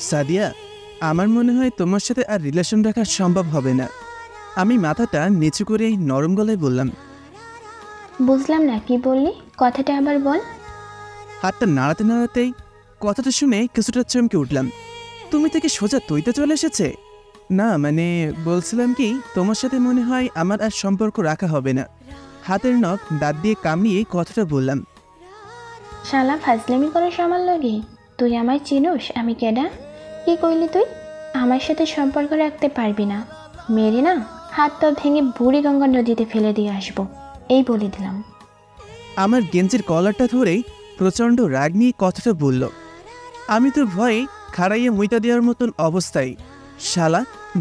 সাদিয়া, আমার মনে হয় তোমার সাথে আর রিলেশন রাখা সম্ভব হবে না। আমি মাথাটা নিচু করে নরম গলায় বললাম। বুঝলাম না, কি বললি? কথাটা আবার বল। হাতটা নাড়াতে নাড়াতেই কথাটা শুনে কিছুটা চমকে উঠলাম। তুমি থেকে সোজা তৈতে চলে এসেছে? না মানে বলছিলাম কি, তোমার সাথে মনে হয় আমার আর সম্পর্ক রাখা হবে না। হাতের নখ দাঁত দিয়ে কামড়িয়ে কথাটা বললাম। শালা ফাজলামি করিস আমার লগে? তুই আমায় চিনোস আমি কেডা? কি কইলি তুই? আমার সাথে সম্পর্ক রাখতে পারবি না? মেরে না হাত পা ভেঙে বুড়ি গঙ্গা নদীতে ফেলে দিয়ে আসবো, এই বলে দিলাম। আমার গেঞ্জির কলারটা ধরেই প্রচণ্ড রাগ নিয়ে কথাটা বলল। আমি তো ভয়ে খাড়াইয়ে মুইতা দেওয়ার মতন অবস্থায়। শালা,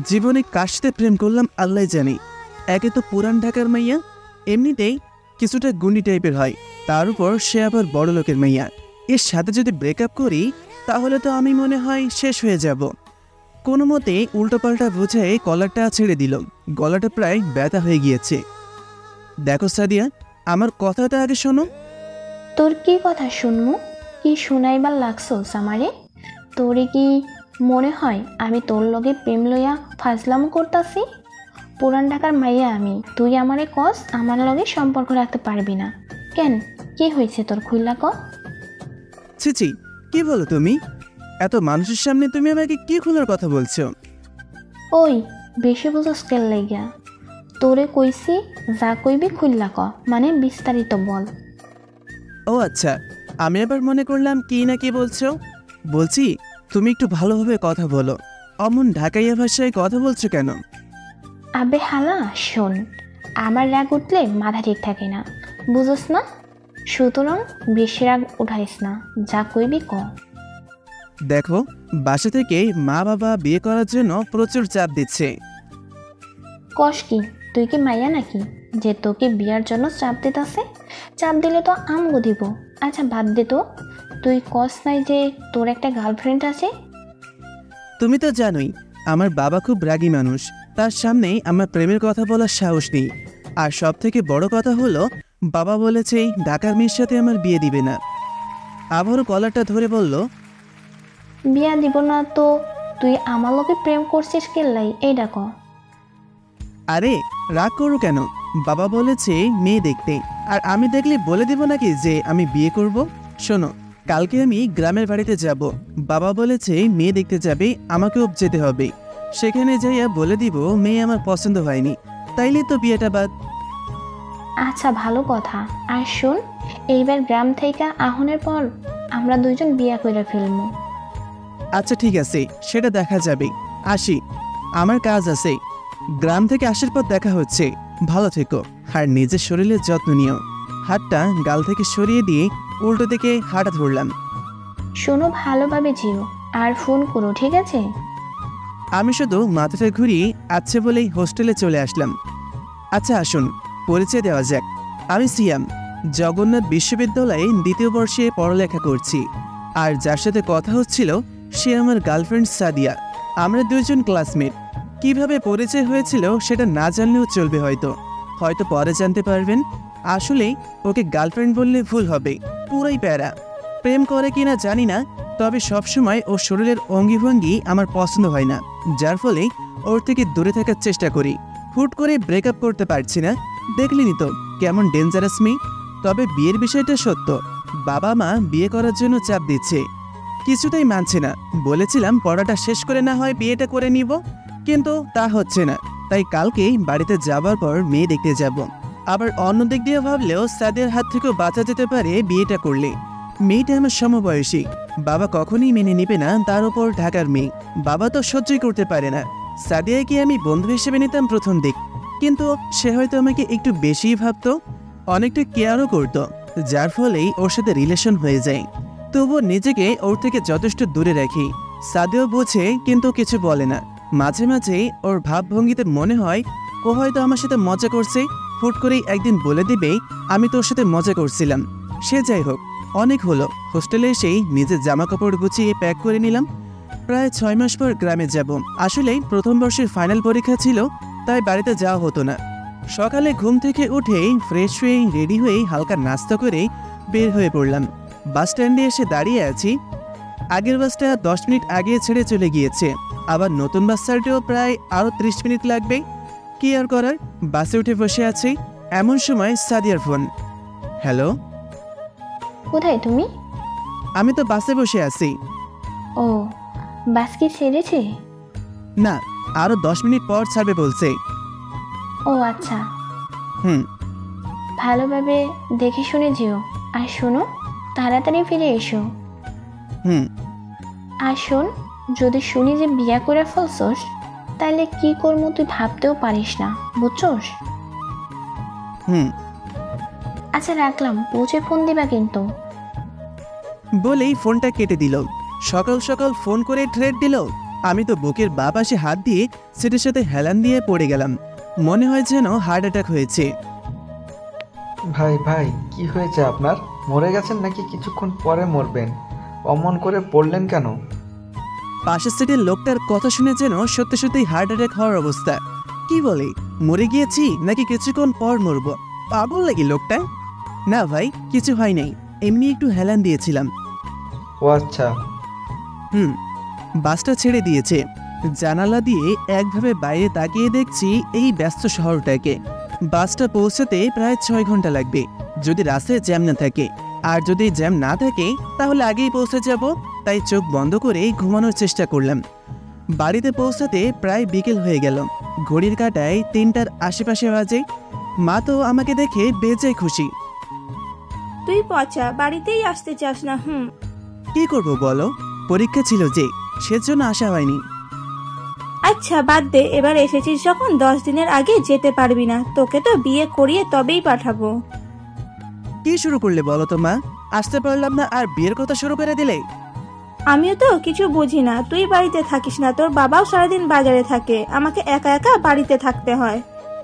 জীবনে কার সাথে প্রেম করলাম আল্লাহ জানি। একে তো পুরান ঢাকার মাইয়া, এমনিতেই কিছুটা গুন্ডি টাইপের হয়, তার উপর সে আবার বড় লোকের মাইয়া। এর সাথে যদি ব্রেকআপ করি তাহলে তো আমি মনে হয় শেষ হয়ে যাব। কোনো মতে উল্টোপাল্টা বোঝায় কলারটা ছেড়ে দিল। গলাটা প্রায় ব্যথা হয়ে গিয়েছে। দেখো সাদিয়া, আমার কথাটা আগে শোনো। তোর কি কথা শুনমু? কি শুনাইবার লাগছোস আমারে? তোরে কি মনে হয় আমি তোর লগে প্রেম লইয়া ফাজলামো করতাছি? পুরান ঢাকার মাইয়া আমি, তুই আমারে কস আমার লগে সম্পর্ক রাখতে পারবি না? কেন, কি হয়েছে তোর? খুইলা ক। ছিছি, কি বলো তুমি? এত মানুষের সামনে তুমি আমাকে কি খোলার কথা বলছো? ওই, বেশি বুঝোস কেন লাইগা? তোরে কইছি যা কইবি খুইলা ক, মানে বিস্তারিত বল। ও আচ্ছা, আমি আবার মনে করলাম কি না কি বলছো। বলছি, তুমি একটু ভালোভাবে কথা বলো। অমন ঢাকাইয়া ভাষায় কথা বলছো কেন? আবে হালা শোন, আমার রাগ উঠলে মাথা ঠিক থাকে না, বুঝোস না? সুতরাং বেশি রাগ উঠাইস না, যা কইবি ক। দেখো, বাসা থেকে মা বাবা বিয়ে করার জন্য প্রচুর চাপ দিচ্ছে। কস কি? তুই কি মাইয়া নাকি যে তোকে বিয়ার জন্য চাপ দিতেছে? চাপ দিলে তো আমগো দিব। আচ্ছা বাদ দে তো, তুই কস নাই যে তোর একটা গার্লফ্রেন্ড আছে? তুমি তো জানোই আমার বাবা খুব রাগী মানুষ। তার সামনে আমার প্রেমের কথা বলার সাহস নেই। আর সব থেকে বড় কথা হলো, বাবা বলেছে ঢাকার মেয়ের সাথে আমার বিয়ে দিবে না। আবারও কলারটা ধরে বলল, বিয়া দিব না তো তুই আমার লোকে প্রেম করছিস কেল্লাই, এই ডাক। আরে রাগ করো কেন? বাবা বলেছে মেয়ে দেখতে, আর আমি দেখলে বলে দিব নাকি যে আমি বিয়ে করব? শোনো, কালকে আমি গ্রামের বাড়িতে যাব। বাবা বলেছে মেয়ে দেখতে যাবে, আমাকেও যেতে হবে। সেখানে যাইয়া বলে দিব মেয়ে আমার পছন্দ হয়নি, তাইলে তো বিয়েটা বাদ। আচ্ছা ভালো কথা। আর শোন, এইবার গ্রাম থেকে আহনের পর আমরা দুইজন বিয়া করে ফেলবো। আচ্ছা ঠিক আছে, সেটা দেখা যাবে। আসি, আমার কাজ আছে। গ্রাম থেকে আসার পর দেখা হচ্ছে। ভালো থেকো, আর নিজের শরীরের যত্ন নিও। হাতটা গাল থেকে সরিয়ে দিয়ে উল্টো দিকে হাঁটা ধরলাম। শোনো, ভালোভাবে যেও আর ফোন করো, ঠিক আছে? আমি শুধু মাথাটা ঘুরিয়ে আচ্ছা বলেই হোস্টেলে চলে আসলাম। আচ্ছা আসুন, পরিচয় দেওয়া যাক। আমি সিয়াম, জগন্নাথ বিশ্ববিদ্যালয়ে 2য় বর্ষে পড়ালেখা করছি। আর যার সাথে কথা হচ্ছিল সে আমার গার্লফ্রেন্ড সাদিয়া। আমরা দুজন ক্লাসমেট। কিভাবে পরিচয় হয়েছিল সেটা না জানলেও চলবে, হয়তো হয়তো পরে জানতে পারবেন। আসলে ওকে গার্লফ্রেন্ড বললে ভুল হবে, পুরাই প্যারা। প্রেম করে কিনা জানি না, তবে সবসময় ওর শরীরের অঙ্গিভঙ্গি আমার পছন্দ হয় না, যার ফলে ওর থেকে দূরে থাকার চেষ্টা করি। হুট করে ব্রেকআপ করতে পারছি না। দেখলিনি তো কেমন ডেঞ্জারাস মেয়ে। তবে বিয়ের বিষয়টা সত্য, বাবা মা বিয়ে করার জন্য চাপ দিচ্ছে, কিছুতেই মানছে না। বলেছিলাম পড়াটা শেষ করে না হয় বিয়েটা করে নিব, কিন্তু তা হচ্ছে না। তাই কালকেই বাড়িতে যাবার পর মেয়ে দেখতে যাব। আবার অন্য দিক দিয়ে ভাবলেও সাদিয়ার হাত থেকেও বাঁচা যেতে পারে বিয়েটা করলে। মেয়েটা আমার সমবয়সী, বাবা কখনই মেনে নিবে না, তার উপর ঢাকার মেয়ে। বাবা তো সহ্যই করতে পারে না। সাদিয়াকে আমি বন্ধু হিসেবে নিতাম প্রথম দিক, কিন্তু সে হয়তো আমাকে একটু বেশিই ভাবতো, অনেকটা কেয়ারও করতো, যার ফলেই ওর সাথে রিলেশন হয়ে যায়। তবুও নিজেকে ওর থেকে যথেষ্ট দূরে রাখি। সাদিয়াও বোঝে, কিন্তু কিছু বলে না। মাঝে মাঝে ওর ভাবভঙ্গিতে মনে হয় ও হয়তো আমার সাথে মজা করছে। হুট করেই একদিন বলে দিবে আমি তোর সাথে মজা করছিলাম। সে যাই হোক, অনেক হলো। হোস্টেলে এসেই নিজের জামা কাপড় গুছিয়ে প্যাক করে নিলাম। প্রায় 6 মাস পর গ্রামে যাব। আসলেই প্রথম বর্ষের ফাইনাল পরীক্ষা ছিল, তাই বাড়িতে যাওয়া হতো না। সকালে ঘুম থেকে উঠেই ফ্রেশ হয়ে রেডি হয়ে হালকা নাস্তা করে বের হয়ে পড়লাম। বাস স্ট্যান্ডে এসে দাঁড়িয়ে আছি। আগের বাসটা 10 মিনিট আগে ছেড়ে চলে গিয়েছে, আবার নতুন বাস ছাড়তেও প্রায় আরও 30 মিনিট লাগবে। কি আর করার, বাসে উঠে বসে আছি। এমন সময় সাদিয়ার ফোন। হ্যালো, কোথায় তুমি? আমি তো বাসে বসে আছি। ও, বাস কি ছেড়েছে? না, আরও 10 মিনিট পর ছাড়বে বলছে। ও আচ্ছা, হুম। ভালোভাবে দেখে শুনে যেও। আর শোনো, তাড়াতাড়ি ফিরে এসো। হুম। আর শোন, যদি শুনি যে বিয়া করে ফেলছস, তাহলে কি করবো তুই ভাবতেও পারিস না, বুঝছস? হুম। আচ্ছা রাখলাম, পৌঁছে ফোন দিবা কিন্তু। বলেই ফোনটা কেটে দিল। সকাল সকাল ফোন করে থ্রেট দিল। আমি তো বুকের বাঁ পাশে হাত দিয়ে সেটার সাথে হেলান দিয়ে পড়ে গেলাম। মনে হয় যেন হার্ট অ্যাটাক হয়েছে। ভাই ভাই, কি হয়েছে আপনার? মরে গেছেন নাকি কিছুক্ষণ পরে মরবেন? অমন করে পড়লেন কেন? পাশের সিটের লোকটার কথা শুনে যেন সত্যি সত্যি হার্ট অ্যাটাক হওয়ার অবস্থা। কি বলে, মরে গিয়েছি নাকি কিছুক্ষণ পর মরব? পাগল নাকি লোকটা? না ভাই, কিছু হয় নাই, এমনি একটু হেলান দিয়েছিলাম। ও আচ্ছা। হুম। বাসটা ছেড়ে দিয়েছে। জানালা দিয়ে একভাবে বাইরে তাকিয়ে দেখছি এই ব্যস্ত শহরটাকে। বাসটা পৌঁছাতে প্রায় 6 ঘন্টা লাগবে যদি রাস্তায় জ্যাম না থাকে। আর যদি জ্যাম না থাকে তাহলে আগেই পৌঁছে যাব। তাই চোখ বন্ধ করে ঘুমানোর চেষ্টা করলাম। বাড়িতে পৌঁছাতে প্রায় বিকেল হয়ে গেল। ঘড়ির কাঁটায় 3টার আশেপাশে বাজে। মা তো আমাকে দেখে বেজায় খুশি। তুই পচা, বাড়িতেই আসতে চাস না? কি করব বলো, পরীক্ষা ছিল যে, সেজন্য আসা হয়নি। আচ্ছা বাদ দে, এবার এসেছিস যখন 10 দিনের আগে যেতে পারবি না। তোকে তো বিয়ে করিয়ে তবেই পাঠাবো। কি শুরু করলে বলো তো মা? আসতে পারলাম না আর বিয়ের কথা শুরু করে দিলে। আমিও তো কিছু বুঝি না। তুই বাড়িতে থাকিস না, তোর বাবাও সারাদিন বাজারে থাকে, আমাকে একা একা বাড়িতে থাকতে হয়।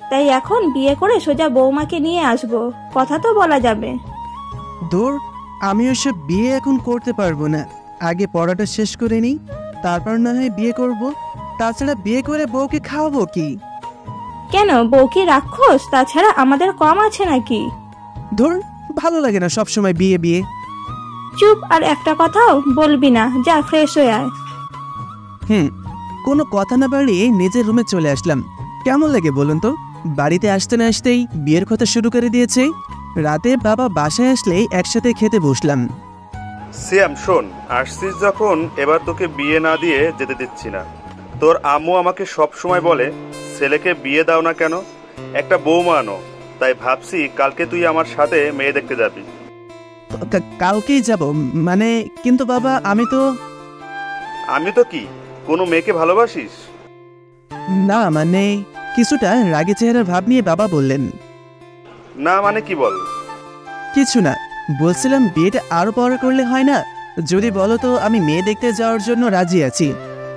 তাই এখন বিয়ে করে সোজা বৌমাকে নিয়ে আসবো, কথা তো বলা যাবে। দূর, আমি ওসব বিয়ে এখন করতে পারবো না। আগে পড়াটা শেষ করে নিই, তারপর না হয় বিয়ে করব। তাছাড়া বিয়ে করে বউকে খাওয়াবো কি? কেন, বউ কি রাক্ষস? তাছাড়া আমাদের কম আছে নাকি? ধুর, ভালো লাগে না সব সময় বিয়ে বিয়ে। চুপ, আর একটা কথাও বলবি না, যা ফ্রেশ হয়ে আয়। কোনো কথা না বাড়িয়ে নিজের রুমে চলে আসলাম। কেমন লাগে বলুন তো, বাড়িতে আসতে না আসতেই বিয়ের কথা শুরু করে দিয়েছে। রাতে বাবা বাসায় আসলেই একসাথে খেতে বসলাম। সিয়াম শোন, আসছিস যখন এবার তোকে বিয়ে না দিয়ে যেতে দিচ্ছি না। তোর আম্মু আমাকে সব সময় বলে ছেলেকে বিয়ে দাও না কেন, একটা বৌমা আনো। তাই ভাবছি কালকে তুই আমার সাথে মেয়ে দেখতে যাবি। কালকেই যাব মানে? কিন্তু বাবা, আমি তো কি কোনো মেয়েকে ভালোবাসিস? না মানে, কিছুটা রাগে চেহারার ভাব নিয়ে বাবা বললেন। না মানে কি বল? কিছু না, বলছিলাম বিয়েটা আরো পরে করলে হয় না? যদি বলো তো আমি মেয়ে দেখতে যাওয়ার জন্য রাজি আছি,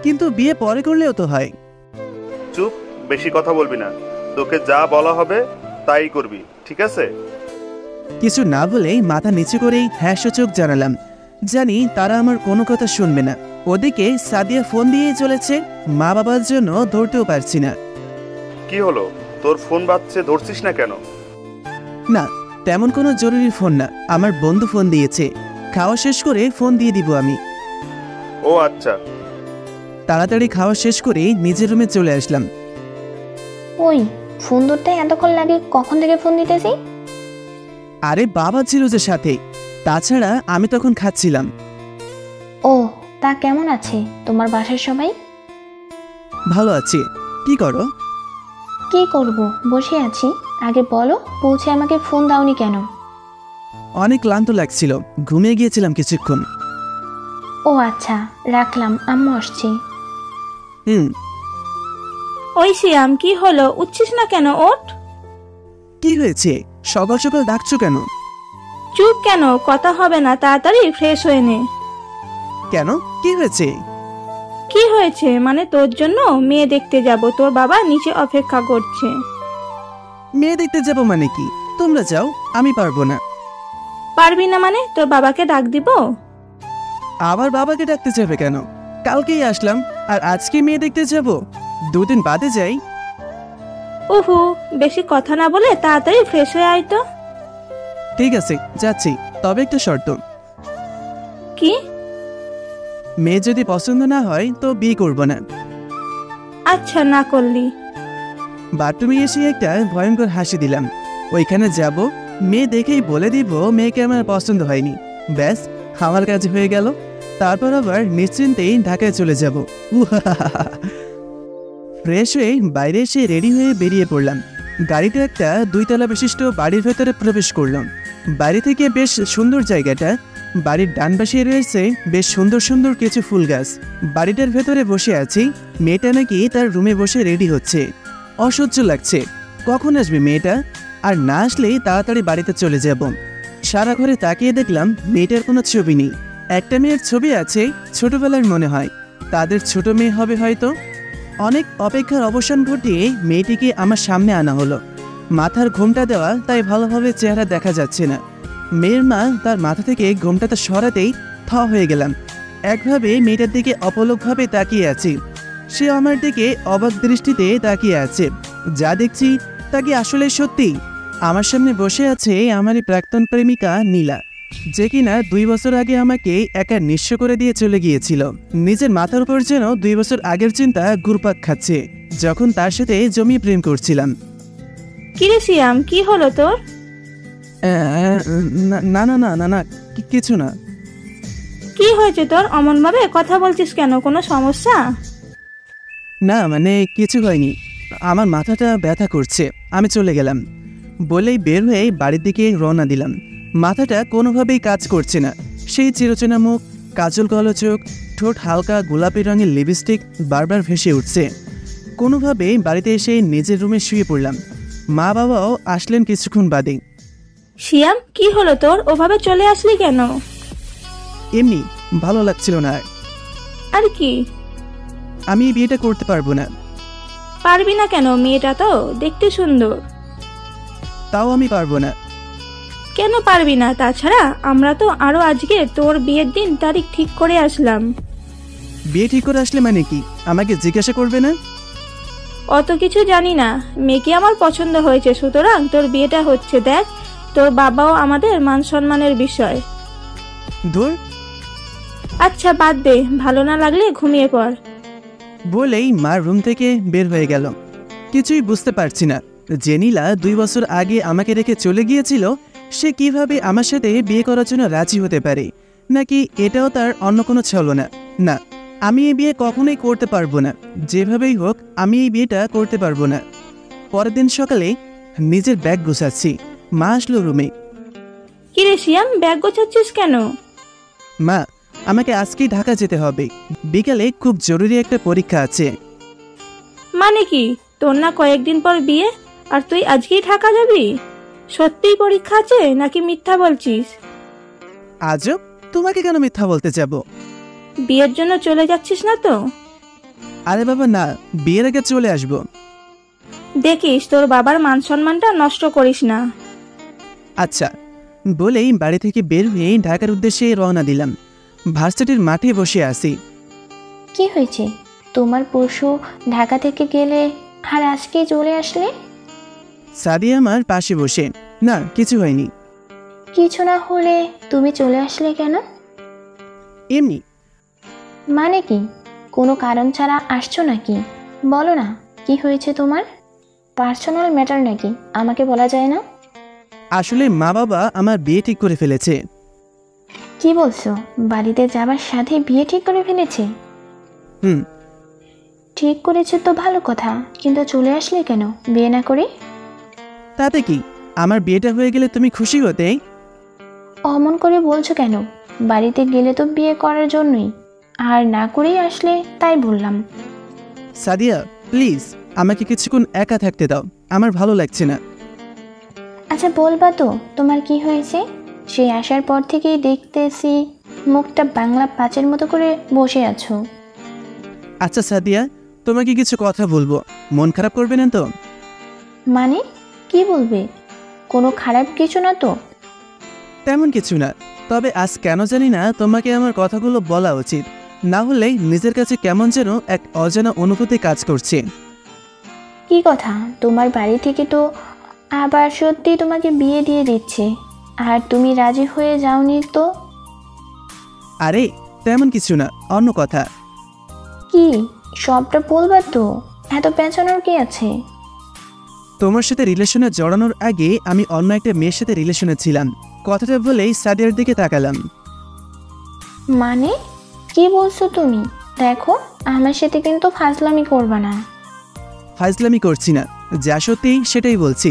কিন্তু বিয়ে পরে করলেও তো হয়। চুপ, বেশি কথা বলবি না। তোকে যা বলা হবে তাই করবি, ঠিক আছে? কিছু না বলেই মাথা নিচু করেই হ্যাঁ সূচক জানালাম। জানি তারা আমার কোনো কথা শুনবে না। ওদিকে সাদিয়া ফোন দিয়েই চলেছে, মা বাবার জন্য ধরতেও পারছি না। কি হলো, তোর ফোন বাজছে, ধরছিস না কেন? না, তেমন কোনো জরুরি ফোন না, আমার বন্ধু ফোন দিয়েছে। খাওয়া শেষ করে ফোন দিয়ে দিব আমি। ও আচ্ছা। তাড়াতাড়ি খাওয়া শেষ করে নিজের রুমে চলে আসলাম। ওই, ফোন ধরতে এতক্ষণ লাগে, কখন থেকে ফোন দিতেছি? আরে বাবা ছিল যে সাথে, তাছাড়া আমি তখন খাচ্ছিলাম। ও, তা কেমন আছে তোমার বাসার সবাই? ভালো আছি। কি করো? কি করব, বসে আছি। আগে বলো, পৌঁছে আমাকে ফোন দাওনি কেন? অনেক ক্লান্ত লাগছিল, ঘুমিয়ে গিয়েছিলাম কিছুক্ষণ। ও আচ্ছা, রাখলাম, আম্মু আসছি। ওই সিয়াম, কি হলো, উঠছিস না কেন? ওঠ। কি হয়েছে, সকাল সকাল ডাকছো কেন? চুপ কেন, কথা হবে না, তাড়াতাড়ি ফ্রেশ হয়ে নে। কেন, কি হয়েছে? কি হয়েছে মানে, তোর জন্য মেয়ে দেখতে যাব, তোর বাবা নিচে অপেক্ষা করছে। মেয়ে দেখতে যাব মানে কি? তোমরা যাও, আমি পারবো না। পারবি না মানে? তোর বাবাকে ডাক দিব? আবার বাবাকে ডাকতে যাবে কেন? কালকেই আসলাম, আর আজকে মেয়ে দেখতে যাব? 2 দিন বাদে যাই। উহু, বেশি কথা না বলে তাড়াতাড়ি ফ্রেশ হয়ে আয় তো। ঠিক আছে, যাচ্ছি, তবে একটা শর্ত। কি? মেয়ে যদি পছন্দ না হয় তো বিয়ে করব না। আচ্ছা, না করলি। বাথরুমে এসে একটা ভয়ঙ্কর হাসি দিলাম। ওইখানে যাব, মেয়ে দেখেই বলে দিব মেয়েকে আমার পছন্দ হয়নি, ব্যাস আমার কাজ হয়ে গেল। তারপর আবার নিশ্চিন্তেই ঢাকায় চলে যাব। ফ্রেশ হয়ে বাইরে এসে রেডি হয়ে বেরিয়ে পড়লাম। গাড়িতে একটা 2 তলা বিশিষ্ট বাড়ির ভেতরে প্রবেশ করলাম। বাড়ি থেকে বেশ সুন্দর জায়গাটা। বাড়ির ডান পাশে রয়েছে বেশ সুন্দর সুন্দর কিছু ফুল গাছ। বাড়িটার ভেতরে বসে আছি, মেয়েটা নাকি তার রুমে বসে রেডি হচ্ছে। অসহ্য লাগছে, কখন আসবে মেয়েটা? আর না আসলেই তাড়াতাড়ি বাড়িতে চলে যাব। সারা ঘরে তাকিয়ে দেখলাম মেয়েটার কোনো ছবি নেই। একটা মেয়ের ছবি আছে, ছোটবেলার মনে হয়, তাদের ছোট মেয়ে হবে হয়তো। অনেক অপেক্ষার অবসান ঘটিয়ে মেয়েটিকে আমার সামনে আনা হলো। মাথার ঘোমটা দেওয়া, তাই ভালোভাবে চেহারা দেখা যাচ্ছে না। মেয়ের মা তার মাথা থেকে ঘোমটাটা সরাতেই থ হয়ে গেলাম। একভাবে মেয়েটার দিকে অপলকভাবে তাকিয়ে আছি। সে আমার দিকে অবাক দৃষ্টিতে তাকিয়ে আছে। যা দেখছি তা কি আসলে সত্যি? আমার সামনে বসে আছে আমারই প্রাক্তন প্রেমিকা নীলা, যে কিনা 2 বছর আগে আমাকে একা নিঃস্ব করে দিয়ে চলে গিয়েছিল। নিজের মাথার উপর যেন 2 বছর আগের চিন্তা ঘুরপাক খাচ্ছে, যখন তার সাথে জমিয়ে প্রেম করছিলাম। কিরে সিয়াম, কি হলো তোর? না না না না না, কিছু না। কি হয়েছে তোর? অমন ভাবে কথা বলছিস কেন? কোনো সমস্যা? না মানে কিছু হয়নি, আমার মাথাটা ব্যথা করছে, আমি চলে গেলাম বলেই বের হয়ে বাড়ির দিকে রওনা দিলাম। মাথাটা কোনোভাবেই কাজ করছে না। সেই চিরচেনা মুখ, কাজল কালো চোখ, ঠোঁট হালকা গোলাপি রঙের লিপস্টিক বারবার ভেসে উঠছে। কোনোভাবে বাড়িতে এসে নিজের রুমে শুয়ে পড়লাম। মা বাবাও আসলেন কিছুক্ষণ বাদে। সিয়াম, কি হলো তোর? ওভাবে চলে আসলি কেন? এমনি ভালো লাগছিল না। আর কি? আমি এই বিয়েটা করতে পারবো না। পারবি না কেন? মেয়েটা তো দেখতে সুন্দর। তাও আমি পারবো না। কেন পারবি না? তাছাড়া আমরা তো আরো আজকে তোর বিয়ের দিন তারিখ ঠিক করে আসলাম। বিয়ে ঠিক করে আসলে মানে কি? আমাকে জিজ্ঞাসা করবে না? অত কিছু জানি না। মেয়েকে আমার পছন্দ হয়েছে, সুতরাং তোর বিয়েটা হচ্ছে। দেখ, তোর বাবাও আমাদের মান সম্মানের বিষয়। ধুর। আচ্ছা বাদ দে, ভালো না লাগলে ঘুমিয়ে পড়। বলেই মার রুম থেকে বের হয়ে গেল। কিছুই বুঝতে পারছি না, যে নীলা 2 বছর আগে আমাকে রেখে চলে গিয়েছিল, সে কিভাবে আমার সাথে বিয়ে করার জন্য রাজি হতে পারে? নাকি এটাও তার অন্য কোনো ছলনা? না, আমি এই বিয়ে কখনোই করতে পারবো না। যেভাবেই হোক আমি এই বিয়েটা করতে পারবো না। পরের দিন সকালে নিজের ব্যাগ গোছাচ্ছি, মা আসলো রুমে। কিরে সিয়াম, ব্যাগ গোছাচ্ছিস কেন? মা, আমাকে আজকেই ঢাকা যেতে হবে, বিকালে খুব জরুরি একটা পরীক্ষা আছে। মানে কি? তোর না কয়েকদিন পর বিয়ে, আর তুই আজকেই ঢাকা যাবি? সত্যিই পরীক্ষা আছে নাকি মিথ্যা বলছিস? আজব, তোমাকে কেন মিথ্যা বলতে যাব? বিয়ের জন্য চলে যাচ্ছিস না তো? আরে বাবা না, বিয়ের আগে চলে আসবো। দেখিস তোর বাবার মান সম্মানটা নষ্ট করিস না। আচ্ছা বলেই বাড়ি থেকে বের হয়ে ঢাকার উদ্দেশ্যে রওনা দিলাম। ভার্সিটির মাঠে বসে আছি। কি হয়েছে তোমার? পরশু ঢাকা থেকে গেলে আর আজকে চলে আসলে? সাদিয়া আমার পাশে বসে। না, কিছু হয়নি। কিছু না হলে তুমি চলে আসলে কেন? এমনি। মানে কি? কোনো কারণ ছাড়া আসছো নাকি? বলো না, কি হয়েছে তোমার? পার্সোনাল ম্যাটার নাকি? আমাকে বলা যায় না? আসলে মা বাবা আমার বিয়ে ঠিক করে ফেলেছে। কি বলছো? বাড়িতে যাবার সাথে বিয়ে ঠিক করে ফেলেছে? হুম। ঠিক করেছে তো ভালো কথা, কিন্তু চলে আসলে কেন বিয়ে না করে? তাতে কি, আমার বিয়েটা হয়ে গেলে তুমি খুশি হতে? অমন করে বলছো কেন? বাড়িতে গেলে তো বিয়ে করার জন্যই, আর না করেই আসলে তাই বললাম। সাদিয়া প্লিজ, আমাকে কিছুক্ষণ একা থাকতে দাও, আমার ভালো লাগছে না। আচ্ছা বলবা তো তোমার কি হয়েছে? সেই আসার পর থেকেই দেখতেছি মুখটা বাংলা পাঁচের মতো করে বসে আছো। আচ্ছা সাদিয়া, তোমাকে কিছু কথা বলবো, মন খারাপ করবে না তো? মানে কি বলবে? কোনো খারাপ কিছু না তো? তেমন কিছু না, তবে আজ কেন জানি না তোমাকে আমার কথাগুলো বলা উচিত, না হলে নিজের কাছে কেমন যেন এক অজানা অনুভূতি কাজ করছে। কি কথা? তোমার বাড়ি থেকে তো আবার সত্যি তোমাকে বিয়ে দিয়ে দিচ্ছে, আর তুমি রাজি হয়ে যাওনি তো? আরে তেমন কিছু না, অন্য কথা। কি সবটা বলবা তো, এত পেঁচানোর কি আছে? তোমার সাথে রিলেশনে জড়ানোর আগে আমি অন্য একটা মেয়ের সাথে রিলেশনে ছিলাম। কথাটা বলেই সাদিয়ার দিকে তাকালাম। মানে কি বলছো তুমি? দেখো, আমার সাথে কিন্তু ফাজলামি করবা না। ফাজলামি করছি না, যা সত্যি সেটাই বলছি।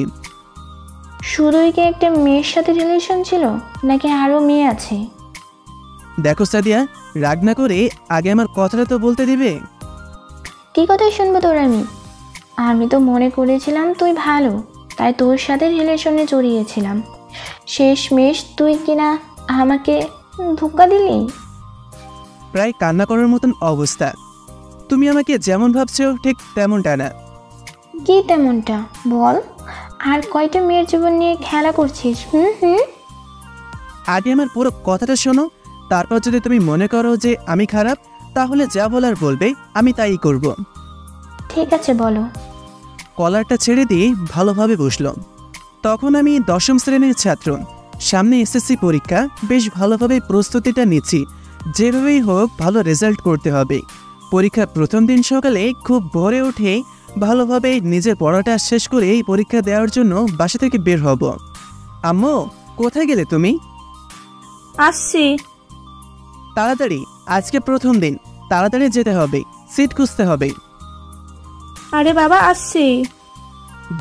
শুধুই কি একটা মেয়ের সাথে রিলেশন ছিল, নাকি আরো মেয়ে আছে? দেখো সাদিয়া, রাগ না করে আগে আমার কথাটা তো বলতে দিবে। কি কথা শুনবো তোর? আমি তো মনে করেছিলাম তুই ভালো, তাই তোর সাথে রিলেশনে জড়িয়েছিলাম। শেষমেশ তুই কিনা আমাকে ধোঁকা দিলি। প্রায় কান্না করার মতন অবস্থা। তুমি আমাকে যেমন ভাবছো ঠিক তেমনটা না। কি তেমনটা বল? আর কয়টা মেয়ের জীবন নিয়ে খেলা করছিস? আগে আমার পুরো কথাটা শোনো, তারপর যদি তুমি মনে করো যে আমি খারাপ, তাহলে যা বলার বলবে, আমি তাই করব। ঠিক আছে, বলো। কলারটা ছেড়ে দিয়ে ভালোভাবে বসলো। তখন আমি 10ম শ্রেণীর ছাত্র, সামনে এসএসসি পরীক্ষা, বেশ ভালোভাবে প্রস্তুতিটা নিচ্ছি। যেভাবেই হোক ভালো রেজাল্ট করতে হবে। পরীক্ষার প্রথম দিন সকালে খুব ভোরে উঠে ভালোভাবে নিজের পড়াটা শেষ করে এই পরীক্ষা দেওয়ার জন্য বাসা থেকে বের হব। আম্মু, কোথায় গেলে তুমি? আসছি। তাড়াতাড়ি, আজকে প্রথম দিন, তাড়াতাড়ি যেতে হবে, সিট খুঁজতে হবে। আরে বাবা, আসছি।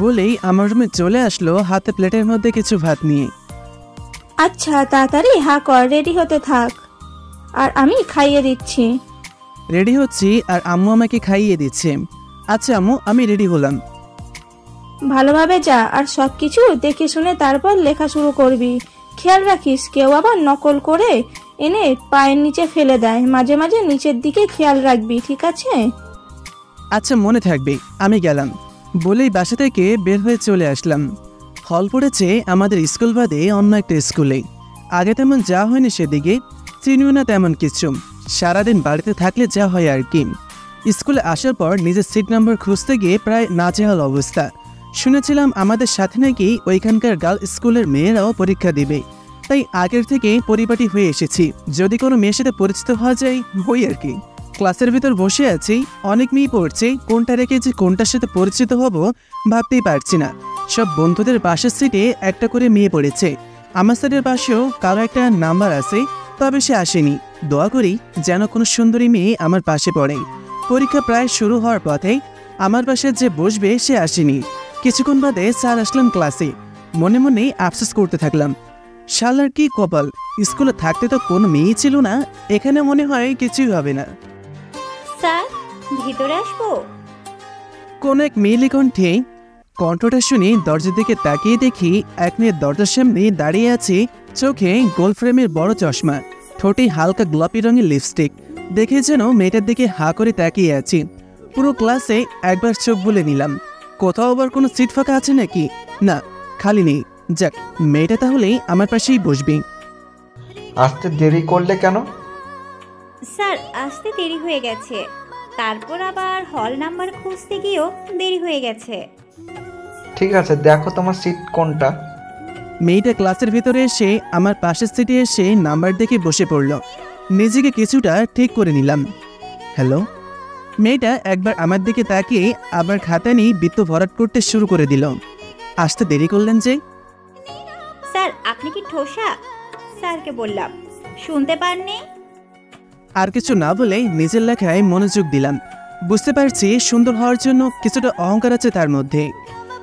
বলেই আমার রুমে চলে আসলো হাতে প্লেটের মধ্যে কিছু ভাত নিয়ে। আচ্ছা, তাড়াতাড়ি হা কর, রেডি হতে থাক, আর আমি খাইয়ে দিচ্ছি। রেডি হচ্ছি আর আম্মু আমাকে খাইয়ে দিচ্ছে। আচ্ছা আম্মু, আমি রেডি হলাম। ভালোভাবে যা, আর সবকিছু দেখে শুনে তারপর লেখা শুরু করবি। খেয়াল রাখিস কেউ আবার নকল করে এনে পায়ের নিচে ফেলে দেয়। মাঝে মাঝে নিচের দিকে খেয়াল রাখবি, ঠিক আছে? আচ্ছা, মনে থাকবে, আমি গেলাম। বলেই বাসা থেকে বের হয়ে চলে আসলাম। হল পড়েছে আমাদের স্কুল বাদে অন্য একটা স্কুলে। আগে তেমন যা হয়নি সেদিকে, চিনিও না তেমন কিছু। সারাদিন বাড়িতে থাকলে যা হয় আর কি। স্কুলে আসার পর নিজের সিট নাম্বার খুঁজতে গিয়ে প্রায় নাজেহাল অবস্থা। শুনেছিলাম আমাদের সাথে নাকি ওইখানকার গার্ল স্কুলের মেয়েরাও পরীক্ষা দিবে, তাই আগের থেকে পরিপাটি হয়ে এসেছি। যদি কোনো মেয়ের সাথে পরিচিত হওয়া যায়, হই আর কি। ক্লাসের ভিতর বসে আছি, অনেক মেয়ে পড়ছে, কোনটা রেখে যে কোনটার সাথে পরিচিত হব ভাবতেই পারছি না। সব বন্ধুদের পাশের সিটে একটা করে মেয়ে পড়েছে। আমার সিটের পাশেও কারো একটা নাম্বার আছে, তবে সে আসেনি। দোয়া করি যেন কোনো সুন্দরী মেয়ে আমার পাশে পড়ে। পরীক্ষা প্রায় শুরু হওয়ার পথে আমার পাশে যে বসবে সে আসেনি। কিছুক্ষণ বাদে স্যার আসলাম ক্লাসে। মনে মনে আফসোস করতে থাকলাম, শালার কি কপাল, স্কুলে থাকতে তো কোনো মেয়েই ছিল না, এখানে মনে হয় কিছুই হবে না। স্যার, ভিতরে আসবো? কোন এক মেয়েলি কণ্ঠে। কণ্ঠটা শুনে দরজার দিকে তাকিয়ে দেখি এক মেয়ে দরজার সামনে দাঁড়িয়ে আছে। চোখে গোল ফ্রেমের বড় চশমা, ঠোঁটে হালকা গোলাপি রঙের লিপস্টিক। দেখে যেন মেয়েটার দিকে হা করে তাকিয়ে আছি। পুরো ক্লাসে একবার চোখ বুলে নিলাম, কোথাও আবার কোনো সিট ফাঁকা আছে নাকি। না, খালি নেই। যাক, মেয়েটা তাহলে আমার পাশেই বসবে। আসতে দেরি করলে কেন? স্যার, আসতে দেরি হয়ে গেছে, তারপর আবার হল নাম্বার খুঁজতে গিয়েও দেরি হয়ে গেছে। ঠিক আছে, দেখো তোমার সিট কোনটা। মেয়েটা ক্লাসের ভিতরে এসে আমার পাশের সিটে এসে নাম্বার দেখে বসে পড়ল। নিজেকে কিছুটা ঠিক করে নিলাম। হ্যালো। মেয়েটা একবার আমার দিকে তাকিয়ে আবার খাতা নিয়ে বৃত্ত ভরাট করতে শুরু করে দিল। আসতে দেরি করলেন যে? স্যার, আপনি কি ঠোসা? স্যারকে বললাম, শুনতে পাননি? আর কিছু না বলে নিজের লেখায় মনোযোগ দিলাম। বুঝতে পারছি সুন্দর হওয়ার জন্য কিছুটা অহংকার আছে তার মধ্যে।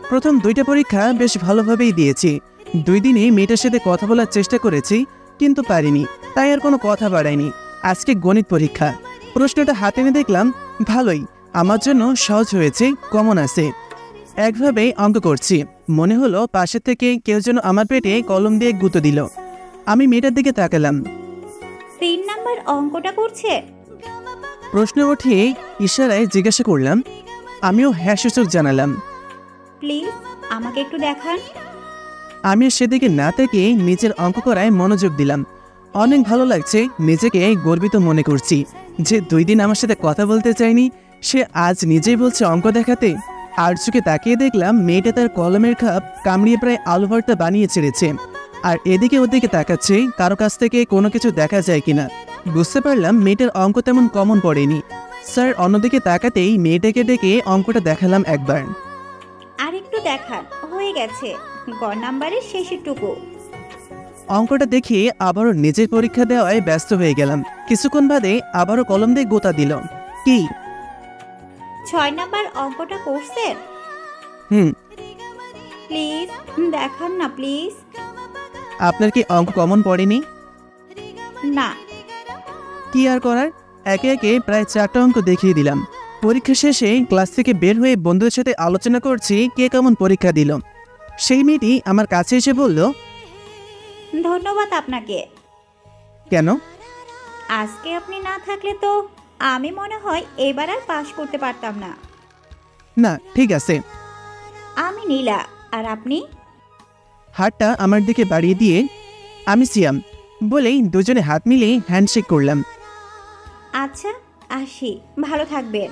প্রথম 2টা পরীক্ষা বেশ ভালোভাবেই দিয়েছি। 2 দিনে মেয়েটার সাথে কথা বলার চেষ্টা করেছি, কিন্তু পারিনি, তাই আর কোনো কথা বাড়াইনি। আজকে গণিত পরীক্ষা। প্রশ্নটা হাতে নিয়ে দেখলাম ভালোই, আমার জন্য সহজ হয়েছে, কমন আছে। একভাবে অঙ্ক করছি, মনে হলো পাশের থেকে কেউ যেন আমার পেটে কলম দিয়ে গুঁতো দিল। আমি মেয়েটার দিকে তাকালাম। 3 নাম্বার অঙ্কটা করছে? প্রশ্ন উঠে ইশারায় জিজ্ঞাসা করলাম। আমিও হ্যাঁ সূচক জানালাম। প্লিজ আমাকে একটু দেখান। আমি সেদিকে না থেকে নিজের অঙ্ক করায় মনোযোগ দিলাম। অনেক ভালো লাগছে, নিজেকে গর্বিত মনে করছি যে 2 দিন আমার সাথে কথা বলতে চাইনি, সে আজ নিজেই বলছে অঙ্ক দেখাতে। আর চোখে তাকিয়ে দেখলাম মেয়েটা তার কলমের খাপ কামড়িয়ে প্রায় আলু ভর্তা বানিয়ে ছেড়েছে। আর এদিকে ওদিকে তাকাচ্ছে কারো কাছ থেকে কোনো কিছু দেখা যায় কিনা। বুঝতে পারলাম মেয়েটার অঙ্ক তেমন কমন পড়েনি। স্যার অন্যদিকে তাকাতেই মেয়েটাকে ডেকে অঙ্কটা দেখালাম একবার। আর একটু দেখান, হয়ে গেছে, গ নাম্বারের শেষেরটুকু। অঙ্কটা দেখে আবারও নিজের পরীক্ষা দেওয়ায় ব্যস্ত হয়ে গেলাম। কিছুক্ষণ বাদে আবারও কলম দিয়ে গোতা দিল। কি? 6 নাম্বার অঙ্কটা করছেন? হুম। প্লিজ দেখান না প্লিজ। আপনার কি অঙ্ক কমন পড়েনি? না। কি আর করার, একে একে প্রায় 4টা অঙ্ক দেখিয়ে দিলাম। পরীক্ষা শেষে ক্লাস থেকে বের হয়ে বন্ধুদের সাথে আলোচনা করছি কে কেমন পরীক্ষা দিল। সেই মেয়েটি আমার কাছে এসে বলল, ধন্যবাদ আপনাকে। কেন? আজকে আপনি না থাকলে তো আমি মনে হয় এবার আর পাশ করতে পারতাম না। না ঠিক আছে। আমি নীলা, আর আপনি? হাতটা আমার দিকে বাড়িয়ে দিয়ে আমি সিয়াম বলেই দুজনে হাত মিলিয়ে হ্যান্ডশেক করলাম। আচ্ছা আসি, ভালো থাকবেন।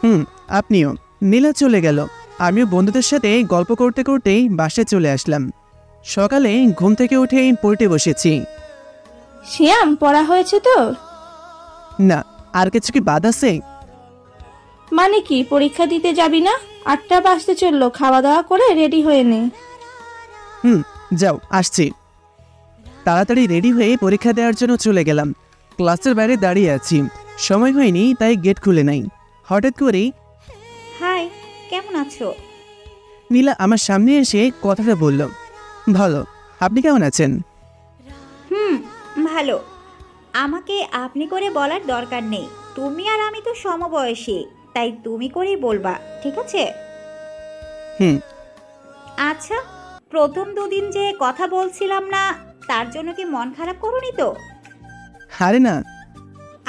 হুম, আপনিও। নীলা চলে গেল। আমিও বন্ধুদের সাথে গল্প করতে করতেই বাসায় চলে আসলাম। সকালে ঘুম থেকে উঠে পড়তে বসেছি। শিয়াম, পড়া হয়েছে তো? না, আর কিছু কি বাদ আছে? মানে কি, পরীক্ষা দিতে যাবি না? 8টা বাজতে চললো, খাওয়া দাওয়া করে রেডি হয়ে নে। হুম, যাও, আসছি। তাড়াতাড়ি রেডি হয়ে পরীক্ষা দেওয়ার জন্য চলে গেলাম। ক্লাসের বাইরে দাঁড়িয়ে আছি, সময় হয়নি তাই গেট খুলে নাই। হঠাৎ করেই হাই, কেমন আছো? নীলা আমার সামনে এসে কথাটা বলল। ভালো, আপনি কেমন আছেন? ভালো। আমাকে আপনি করে বলার দরকার নেই, তুমি আর আমি তো সমবয়সী, তাই তুমি করেই বলবা, ঠিক আছে? হুম। আচ্ছা, প্রথম দুদিন যে কথা বলছিলাম না, তার জন্য কি মন খারাপ করোনি তো? আরে না।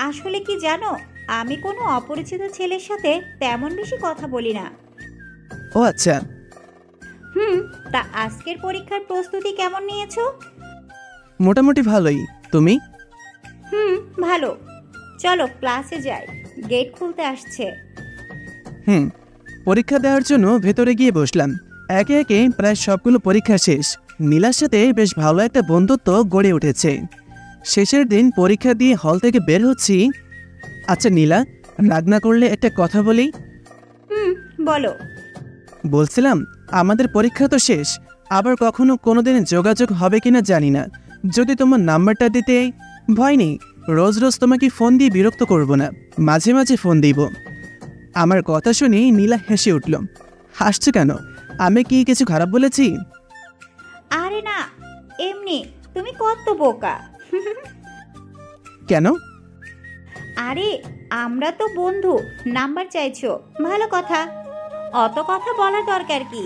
আসলে কি জানো, আমি কোনো অপরিচিত ছেলের সাথে তেমন বেশি কথা বলি না। ও আচ্ছা। তা আজকের পরীক্ষার প্রস্তুতি কেমন নিয়েছো? মোটামুটি ভালোই। তুমি? ভালো। চলো ক্লাসে যাই, গেট খুলতে আসছে। হুম। পরীক্ষা দেওয়ার জন্য ভেতরে গিয়ে বসলাম। একে একে প্রায় সবগুলো পরীক্ষা শেষ। নীলার সাথে বেশ ভালো একটা বন্ধুত্ব গড়ে উঠেছে। শেষের দিন পরীক্ষা দিয়ে হল থেকে বের হচ্ছি। আচ্ছা নীলা, রাগ না করলে একটা কথা বলি। বলো। বলছিলাম আমাদের পরীক্ষা তো শেষ, আবার কখনো কোনোদিন যোগাযোগ হবে কিনা জানি না। যদি তোমার নাম্বারটা দিতে। ভয় নেই, রোজ রোজ তোমাকে ফোন দিয়ে বিরক্ত করব না, মাঝে মাঝে ফোন দিব। আমার কথা শুনে নীলা হেসে উঠল। হাসছো কেন? আমি কি কিছু খারাপ বলেছি? আরে না, এমনি। তুমি কত বোকা। কেন? আরে আমরা তো বন্ধু, নাম্বার চাইছো, ভালো কথা। অত কথা বলার দরকার কি?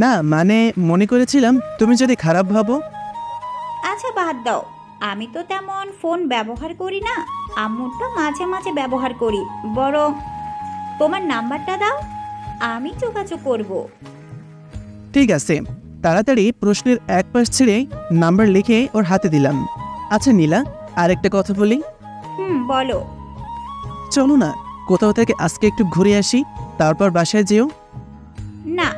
না মানে মনে করেছিলাম তুমি যদি খারাপ ভাবো। আচ্ছা বাদ দাও, আমি তো তেমন ফোন ব্যবহার করি না, আম্মুরটা মাঝে মাঝে ব্যবহার করি। বরং তোমার নাম্বারটা দাও, আমি যোগাযোগ করব। ঠিক আছে। তাড়াতাড়ি প্রশ্নের এক পাশ ছেড়ে নাম্বার লিখে ওর হাতে দিলাম। আচ্ছা নীলা, আরেকটা কথা বলি। বলো। চলো না কোথাও থেকে আজকে একটু ঘুরে আসি, তারপর বাসায় যেও। না,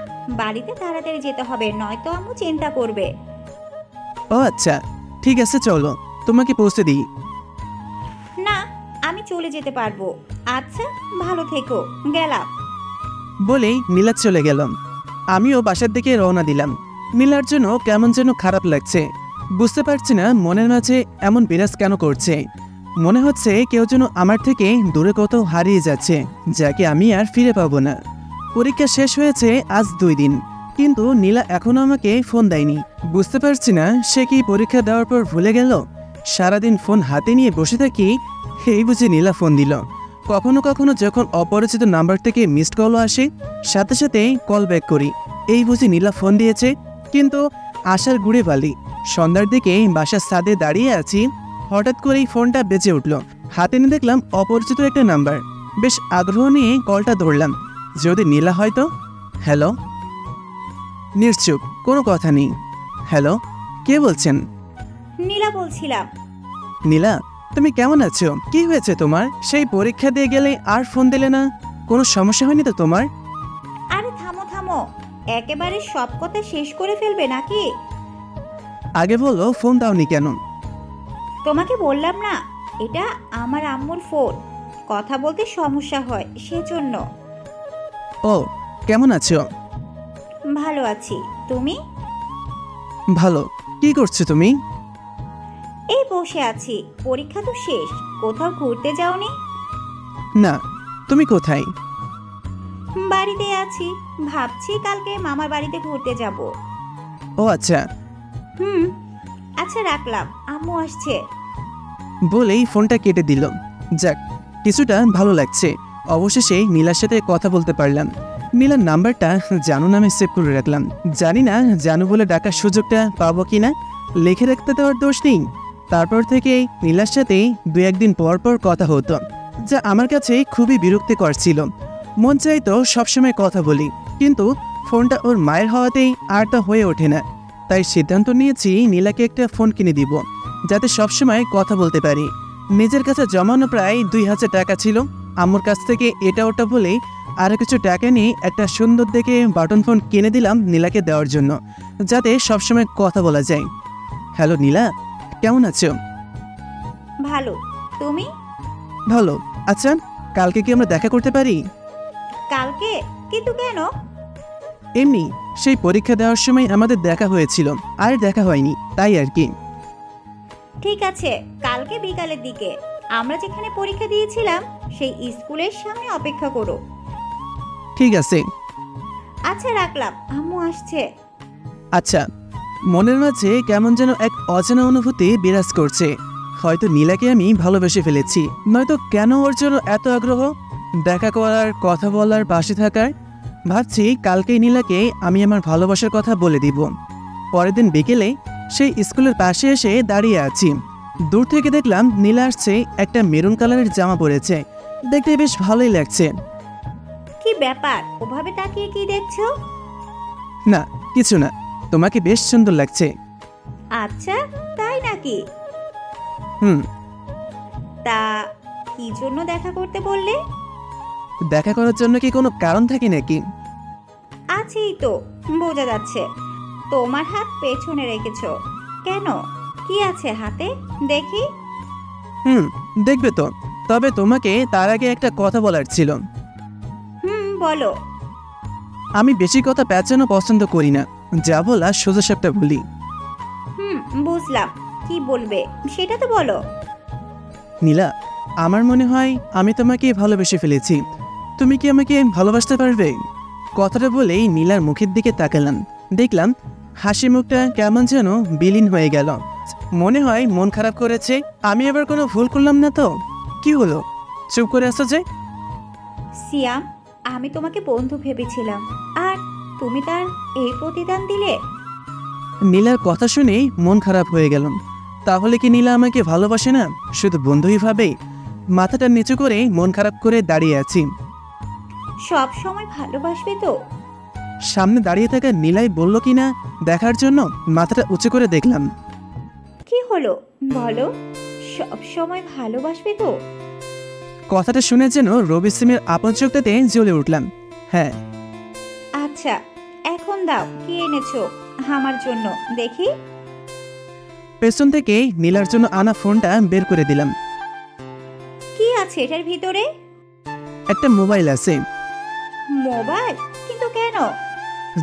বাড়িতে তাড়াতাড়ি যেতে হবে, নয়তো আম্মু চিন্তা করবে। ও আচ্ছা, ঠিক আছে চলো, তোমাকে পৌঁছে দিই। না, আমি চলে যেতে পারবো। আচ্ছা, ভালো থেকো, গেলাম। বলেই নীলা চলে গেলাম। আমিও বাসার দিকে রওনা দিলাম। নীলার জন্য কেমন যেন খারাপ লাগছে। বুঝতে পারছি না মনের মাঝে এমন বিরাজ কেন করছে। মনে হচ্ছে কেউ যেন আমার থেকে দূরে কোথাও হারিয়ে যাচ্ছে, যাকে আমি আর ফিরে পাবো না। পরীক্ষা শেষ হয়েছে আজ 2 দিন, কিন্তু নীলা এখনো আমাকে ফোন দেয়নি। বুঝতে পারছি না সে কি পরীক্ষা দেওয়ার পর ভুলে গেল। সারাদিন ফোন হাতে নিয়ে বসে থাকি, এই বুঝে নীলা ফোন দিল। কখনো কখনো যখন অপরিচিত নাম্বার থেকে মিসড কলও আসে, সাথে সাথে কল ব্যাক করি, এই বুঝে নীলা ফোন দিয়েছে। কিন্তু আশার গুড়ে বালি। সন্ধ্যার দিকে বাসার ছাদে দাঁড়িয়ে আছি, হঠাৎ করেই ফোনটা বেজে উঠল। হাতে নিয়ে দেখলাম অপরিচিত একটা নাম্বার। বেশ আগ্রহ নিয়ে কলটা ধরলাম, যদি নীলা হয়তো। হ্যালো। নিশ্চুপ, কোনো কথা নেই। হ্যালো, কে বলছেন? নীলা বলছিলাম। নীলা, তুমি কেমন আছো? কি হয়েছে তোমার? সেই পরীক্ষা দিয়ে গেলে আর ফোন দিলে না, কোনো সমস্যা হয়নি তো তোমার? আরে থামো থামো, একেবারে সব কথা শেষ করে ফেলবে নাকি? আগে বলো ফোন দাওনি কেন? তোমাকে বললাম না, এটা আমার আম্মুর ফোন, কথা বলতে সমস্যা হয় সেজন্য। ও, কেমন আছো? ভালো আছি, তুমি? ভালো। কি করছো তুমি? এই বসে আছি, পরীক্ষা তো শেষ। কোথাও ঘুরতে যাওনি? না, তুমি কোথায়? বাড়িতে আছি, ভাবছি কালকে মামার বাড়িতে ঘুরতে যাব। ও আচ্ছা। আচ্ছা রাখলাম, আম্মু আসছে। বলেই ফোনটা কেটে দিল। যাক, কিছুটা ভালো লাগছে। অবশেষে নীলার সাথে কথা বলতে পারলাম। নীলার নাম্বারটা জানু নামে সেভ করে রাখলাম। জানি না জানু বলে ডাকার সুযোগটা পাবো কিনা। লিখে রাখতে দেওয়ার দোষ নেই। তারপর থেকে নীলার সাথে 2-1 দিন পর পর কথা হতো, যা আমার কাছে খুবই বিরক্তিকর ছিল। মন চাইতো সবসময় কথা বলি, কিন্তু ফোনটা ওর মায়ের হওয়াতেই আর তা হয়ে ওঠে না। তাই সিদ্ধান্ত নিয়েছি নীলাকে একটা ফোন কিনে দিব, যাতে সবসময় কথা বলতে পারি। নিজের কাছে জমানো প্রায় 2000 টাকা ছিল। আম্মুর কাছ থেকে এটা ওটা বলে আরও কিছু টাকা নিয়ে একটা সুন্দর দেখে বাটন ফোন কিনে দিলাম নীলাকে দেওয়ার জন্য, যাতে সবসময় কথা বলা যায়। হ্যালো নীলা, কেমন আছো? ভালো, তুমি? ভালো। আচ্ছা, কালকে কি আমরা দেখা করতে পারি? কালকে? কিন্তু কেন? এমনি, সেই পরীক্ষা দেওয়ার সময় আমাদের দেখা হয়েছিল, আর দেখা হয়নি, তাই আর কি। ঠিক আছে, কালকে বিকালের দিকে আমরা যেখানে পরীক্ষা দিয়েছিলাম সেই স্কুলের সামনে অপেক্ষা করো। ঠিক আছে। আচ্ছা রাখলাম, আম্মু আসছে। আচ্ছা। মনের মাঝে কেমন যেন এক অজানা অনুভূতি বিরাজ করছে। হয়তো নীলাকে আমি ভালোবেসে ফেলেছি, নয়তো কেন ওর জন্য এত আগ্রহ দেখা করার, কথা বলার, পাশে থাকার। ভাবছি কালকেই নীলাকে আমি আমার ভালোবাসার কথা বলে দিব। পরের দিন বিকেলে সেই স্কুলের পাশে এসে দাঁড়িয়ে আছি। দূর থেকে দেখলাম নীলা আসছে, একটা মেরুন কালারের জামা পরেছে। দেখতে বেশ ভালোই লাগছে। কি ব্যাপার, ওভাবে তাকিয়ে কি দেখছো? না, কিছু না, তোমাকে বেশ সুন্দর লাগছে। আচ্ছা, তাই নাকি? হুম। তা কি জন্য দেখা করতে বললে? দেখা করার জন্য কি কোনো কারণ থাকে নাকি? আছেই তো, বোঝা যাচ্ছে। তোমার হাত পেছনে রেখেছো কেন? কি আছে হাতে দেখি? দেখবে তো। তবে তোমাকে তার আগে একটা কথা বলার ছিল। বলো। আমি বেশি কথা পেঁচানো পছন্দ করি না, যা বলা সোজাসাপটা বলি। বুঝলাম, কি বলবে সেটা তো বলো। নীলা, আমার মনে হয় আমি তোমাকে ভালোবেসে ফেলেছি। তুমি কি আমাকে ভালোবাসতে পারবে? কথাটা বলেই নীলার মুখের দিকে তাকালাম। দেখলাম হাসি মুখটা কেমন যেন বিলীন হয়ে গেল। মনে হয় মন খারাপ করেছে। আমি আবার কোনো ভুল করলাম না তো? কি হলো, চুপ করে আসো যে? সিয়াম, আমি তোমাকে বন্ধু ভেবেছিলাম, আর তুমি তার এই প্রতিদান দিলে। নীলার কথা শুনেই মন খারাপ হয়ে গেল। তাহলে কি নীলা আমাকে ভালোবাসে না, শুধু বন্ধুই ভাবে? মাথাটা নিচু করে মন খারাপ করে দাঁড়িয়ে আছি। সব সময় ভালোবাসবে তো? সামনে দাঁড়িয়ে থাকা নীলাই বলল কিনা দেখার জন্য মাথাটা উঁচু করে দেখলাম। কি হলো বলো, সব সময় ভালোবাসবে তো? কথাটা শুনে যেন রবি সিমের আপন চোখটাতে জ্বলে উঠলাম। হ্যাঁ। আচ্ছা, এখন দাও, কি এনেছো আমার জন্য দেখি। পেছন থেকে নীলার জন্য আনা ফোনটা বের করে দিলাম। কি আছে এটার ভিতরে? একটা মোবাইল আছে। মোবাইল? কিন্তু কেন?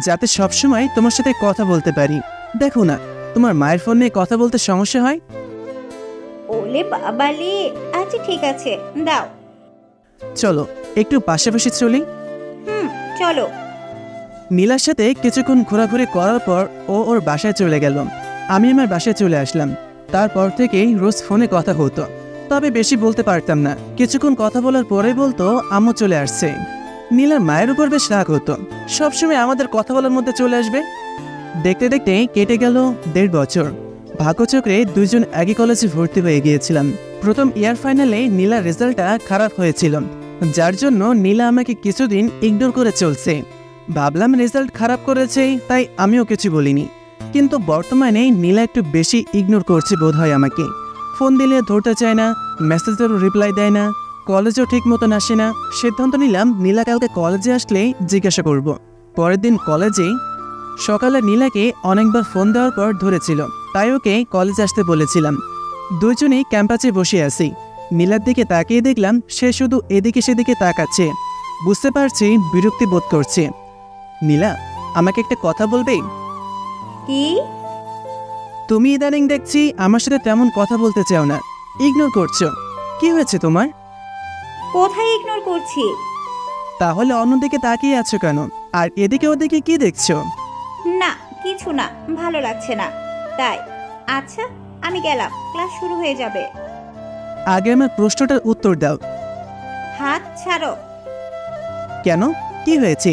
যাতে সবসময় তোমার সাথে কথা বলতে পারি। দেখো না, তোমার মায়ের ফোন নিয়ে কথা বলতে সমস্যা হয়। ওলে বাবালে, আচ্ছা ঠিক আছে, দাও। চলো একটু পাশাপাশি চলি। চলো। নীলার সাথে কিছুক্ষণ ঘোরাঘুরি করার পর ও ওর বাসায় চলে গেল। আমি আমার বাসায় চলে আসলাম। তারপর থেকেই রোজ ফোনে কথা হতো, তবে বেশি বলতে পারতাম না। কিছুক্ষণ কথা বলার পরে বলতো আম্মু চলে আসছে। নীলার মায়ের উপর বেশ রাগ হতো, সবসময় আমাদের কথা বলার মধ্যে চলে আসবে। দেখতে দেখতে কেটে গেল 1.5 বছর। ভাগ্যচক্রে দুইজন একই কলেজে ভর্তি হয়ে গিয়েছিলাম। প্রথম ইয়ার ফাইনালে নীলার রেজাল্টটা খারাপ হয়েছিল, যার জন্য নীলা আমাকে কিছুদিন ইগনোর করে চলছে। ভাবলাম রেজাল্ট খারাপ করেছে, তাই আমিও কিছু বলিনি। কিন্তু বর্তমানে নীলা একটু বেশি ইগনোর করছে বোধ হয় আমাকে। ফোন দিলে ধরতে চায় না, মেসেজেরও রিপ্লাই দেয় না, কলেজেও ঠিক মতন আসে না। সিদ্ধান্ত নিলাম নীলা কালকে কলেজে আসলে জিজ্ঞাসা করব। পরের দিন কলেজেই সকালে নীলাকে অনেকবার ফোন দেওয়ার পর ধরেছিল, তাই ওকে কলেজে আসতে বলেছিলাম। দুজনেই ক্যাম্পাসে বসে আছি। নীলার দিকে তাকিয়ে দেখলাম সে শুধু এদিকে সেদিকে তাকাচ্ছে। বুঝতে পারছি বিরক্তি বোধ করছে। নীলা, আমাকে একটা কথা বলবে? কি? তুমি ইদানিং দেখছি আমার সাথে তেমন কথা বলতে চাও না, ইগনোর করছো। কি হয়েছে তোমার? কোথায় ইগনোর করছি? তাহলে অন্যদিকে তাকিয়ে আছো কেন? আর এদিকে ওদিকে কি দেখছো? না, কিছু না, ভালো লাগছে না তাই। আচ্ছা, আমি গেলাম, ক্লাস শুরু হয়ে যাবে। আগে আমার প্রশ্নটার উত্তর দাও। হাত ছাড়ো। কেন? কি হয়েছে?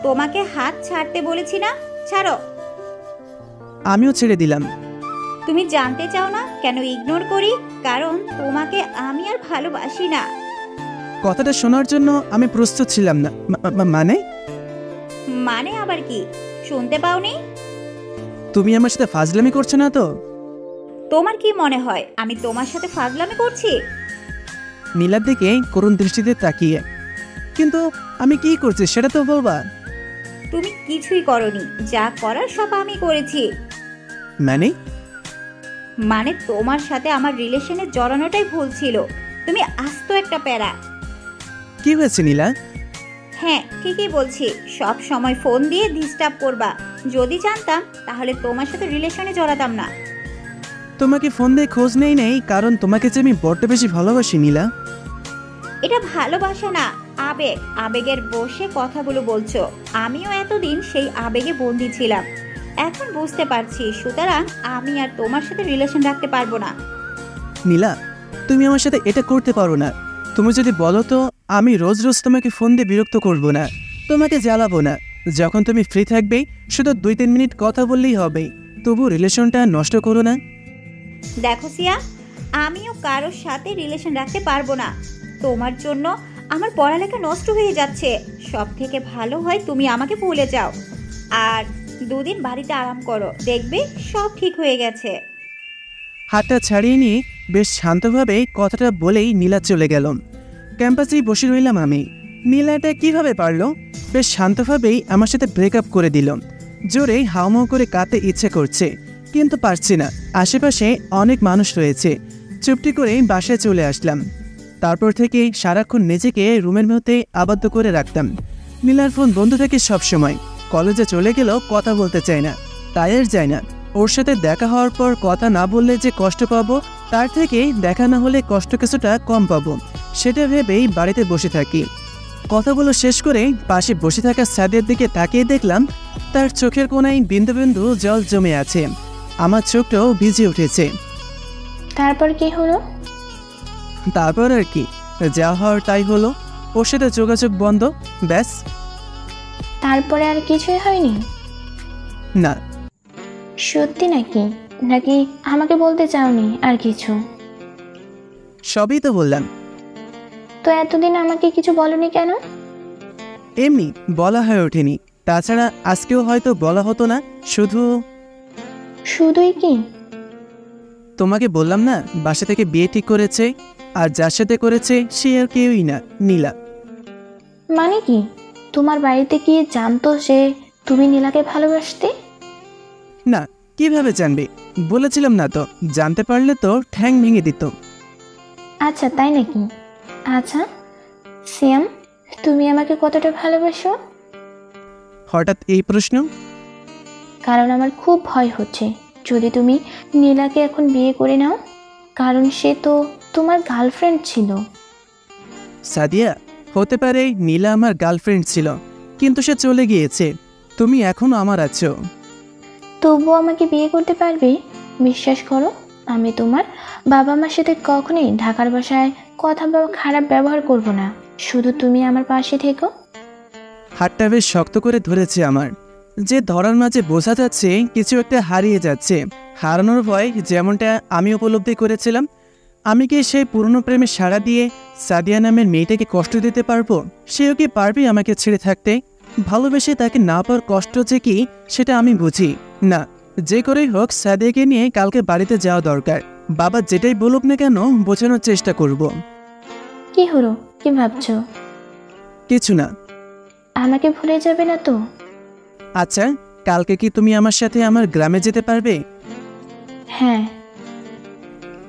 তোমাকে হাত ছাড়তে বলেছি না? ছাড়ো। আমিও ছেড়ে দিলাম। তুমি জানতে চাও না কেন ইগনোর করি? কারণ তোমাকে আমি আর ভালোবাসি না। কথাটা শোনার জন্য আমি প্রস্তুত ছিলাম না। মানে? মানে আবার কি? শুনতে পাওনি? তুমি আমার সাথে ফাজলামি করছো না তো? তোমার কি মনে হয় আমি তোমার সাথে ফাজলামি করছি? নীলার দিকে করুণ দৃষ্টিতে তাকিয়ে। কিন্তু আমি কি করছি সেটা তো বলবা। তুমি কিছুই করনি, যা করার সব আমি করেছি। মানে? মানে তোমার সাথে আমার রিলেশনে জড়ানোটাই ভুল ছিল। তুমি আস্ত একটা প্যারা। কি হয়েছে নীলা? হ্যাঁ, ঠিকই বলছি। সব সময় ফোন দিয়ে ডিস্টার্ব করবা। যদি জানতাম তাহলে তোমার সাথে রিলেশনে জড়াতাম না। তোমাকে ফোন দিয়ে খোঁজ নেই কারণ তোমাকে যে আমি বড্ড বেশি ভালোবাসি নীলা। এটা ভালোবাসা না, আবেগ। আবেগের বসে কথাগুলো বলছো। আমিও এতদিন সেই আবেগে বন্দি ছিলাম। এখন বুঝতে পারছি, সুতরাং আমি আর তোমার সাথে রিলেশন রাখতে পারবো না। নীলা, তুমি আমার সাথে এটা করতে পারো না। তুমি যদি বলো তো আমি রোজ রোজ তোমাকে ফোন দিয়ে বিরক্ত করব না, তোমাকে জ্বালাবো না। যখন তুমি ফ্রি থাকবে শুধু 2-3 মিনিট কথা বললেই হবে। তবু রিলেশনটা নষ্ট করো না। দেখো সিয়া, আমিও কারোর সাথে রিলেশন রাখতে পারবো না। তোমার জন্য আমার পড়ালেখা নষ্ট হয়ে যাচ্ছে। সব থেকে ভালো হয় তুমি আমাকে ভুলে যাও আর 2 দিন বাড়িতে আরাম করো, দেখবে সব ঠিক হয়ে গেছে। হাতটা ছাড়িয়ে নিয়ে বেশ শান্তভাবে কথাটা বলেই নীলা চলে গেল। ক্যাম্পাসেই বসে রইলাম আমি। নীলাটা কিভাবে পারলো? বেশ শান্তভাবেই আমার সাথে ব্রেকআপ করে দিল। জোরে হাউমাউ করে কাঁদতে ইচ্ছে করছে, কিন্তু পারছি না। আশেপাশে অনেক মানুষ রয়েছে। চুপটি করে বাসায় চলে আসলাম। তারপর থেকে সারাক্ষণ নিজেকে রুমের মধ্যে আবদ্ধ করে রাখতাম। নীলার ফোন বন্ধ থাকে সবসময়। কলেজে চলে গেলেও কথা বলতে চায় না, তাই আর যায় না। ওর সাথে দেখা হওয়ার পর কথা না বললে যে কষ্ট পাবো, তার থেকে দেখা না হলে কষ্ট কিছুটা কম পাবো, সেটা ভেবেই বাড়িতে বসে থাকি। কথাগুলো শেষ করে পাশে বসে থাকা সাদিয়ার দিকে তাকিয়ে দেখলাম তার চোখের কোণায় বিন্দু বিন্দু জল জমে আছে। আমার চোখটাও ভিজে উঠেছে। তারপর কি হলো? তারপর আর কি, যা হওয়ার তাই হলো। ওর সাথে যোগাযোগ বন্ধ, ব্যাস। তারপরে আর কিছুই হয়নি? না। সত্যি নাকি? নাকি আমাকে বলতে চাওনি আর কিছু? সবই তো বললাম। তো এতদিন আমাকে কিছু বলনি কেন? এমনি বলা হয়ে ওঠেনি। তাছাড়া আজকেও হয়তো বলা হতো না। শুধুই কি? তোমাকে বললাম না বাসা থেকে বিয়ে ঠিক করেছে, আর যার সাথে করেছে সে আর কেউই না, নীলা। মানে কি? তোমার বাড়িতে কি জানতো যে তুমি নীলাকে ভালোবাসতে? না, কিভাবে জানবে? বলেছিলাম না তো, জানতে পারলে তো ঠ্যাং ভেঙে দিত। আচ্ছা, তাই নাকি? আচ্ছা সিয়াম, তুমি আমাকে কতটা ভালোবাসো? হঠাৎ এই প্রশ্ন? কারণ আমার খুব ভয় হচ্ছে যদি তুমি নীলাকে এখন বিয়ে করে নাও, কারণ সে তো তোমার গার্লফ্রেন্ড ছিল। সাদিয়া, হতে পারে নীলা আমার গার্লফ্রেন্ড ছিল, কিন্তু সে চলে গিয়েছে। তুমি এখনো আমার আছো। তবুও আমাকে বিয়ে করতে পারবে? বিশ্বাস করো, আমি তোমার বাবা মার সাথে কখনোই ঢাকার বাসায় কথা বা খারাপ ব্যবহার করব না। শুধু তুমি আমার পাশে থেকো। হাতটা বেশ শক্ত করে ধরেছে আমার। যে ধরার মাঝে বোঝা যাচ্ছে কিছু একটা হারিয়ে যাচ্ছে। হারানোর ভয় যেমনটা আমি উপলব্ধি করেছিলাম। আমি কি সেই পুরনো প্রেমে সাড়া দিয়ে সাদিয়া নামের মেয়েটাকে কষ্ট দিতে পারবো? সেও কি পারবে আমাকে ছেড়ে থাকতে? ভালোবেসে তাকে না পাওয়ার কষ্ট যে কি সেটা আমি বুঝি না। যে করেই হোক সাদিয়াকে নিয়ে কালকে বাড়িতে যাওয়া দরকার। বাবা যেটাই বলুক না কেন বোঝানোর চেষ্টা করব। কি হলো? কি ভাবছো? কিছু না। আমাকে ভুলে যাবে না তো? আচ্ছা, কালকে কি তুমি আমার সাথে আমার গ্রামে যেতে পারবে? হ্যাঁ।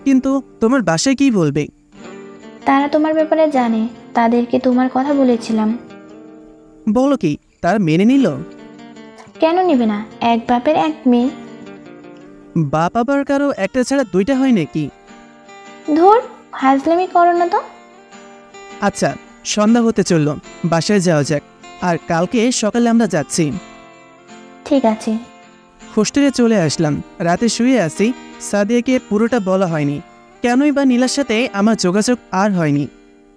কিন্তু তোমার বাসায় কি বলবে? তারা তোমার ব্যাপারে জানে, তাদেরকে তোমার কথা বলেছিলাম। বলো কি, তারা মেনে নিল? কেন নেবে না? এক বাপের এক মেয়ে। বাপ আবার কারো একটা ছাড়া দুইটা হয় নাকি? ধুর, হাজলামি করো না তো। আচ্ছা, সন্ধ্যা হতে চলল, বাসায় যাওয়া যাক। আর কালকে সকালে আমরা যাচ্ছি। ঠিক আছে। হোস্টেলে চলে আসলাম, রাতে শুয়ে আছি। সাদিয়াকে পুরোটা বলা হয়নি, কেনই বা নীলার সাথে আমার যোগাযোগ আর হয়নি।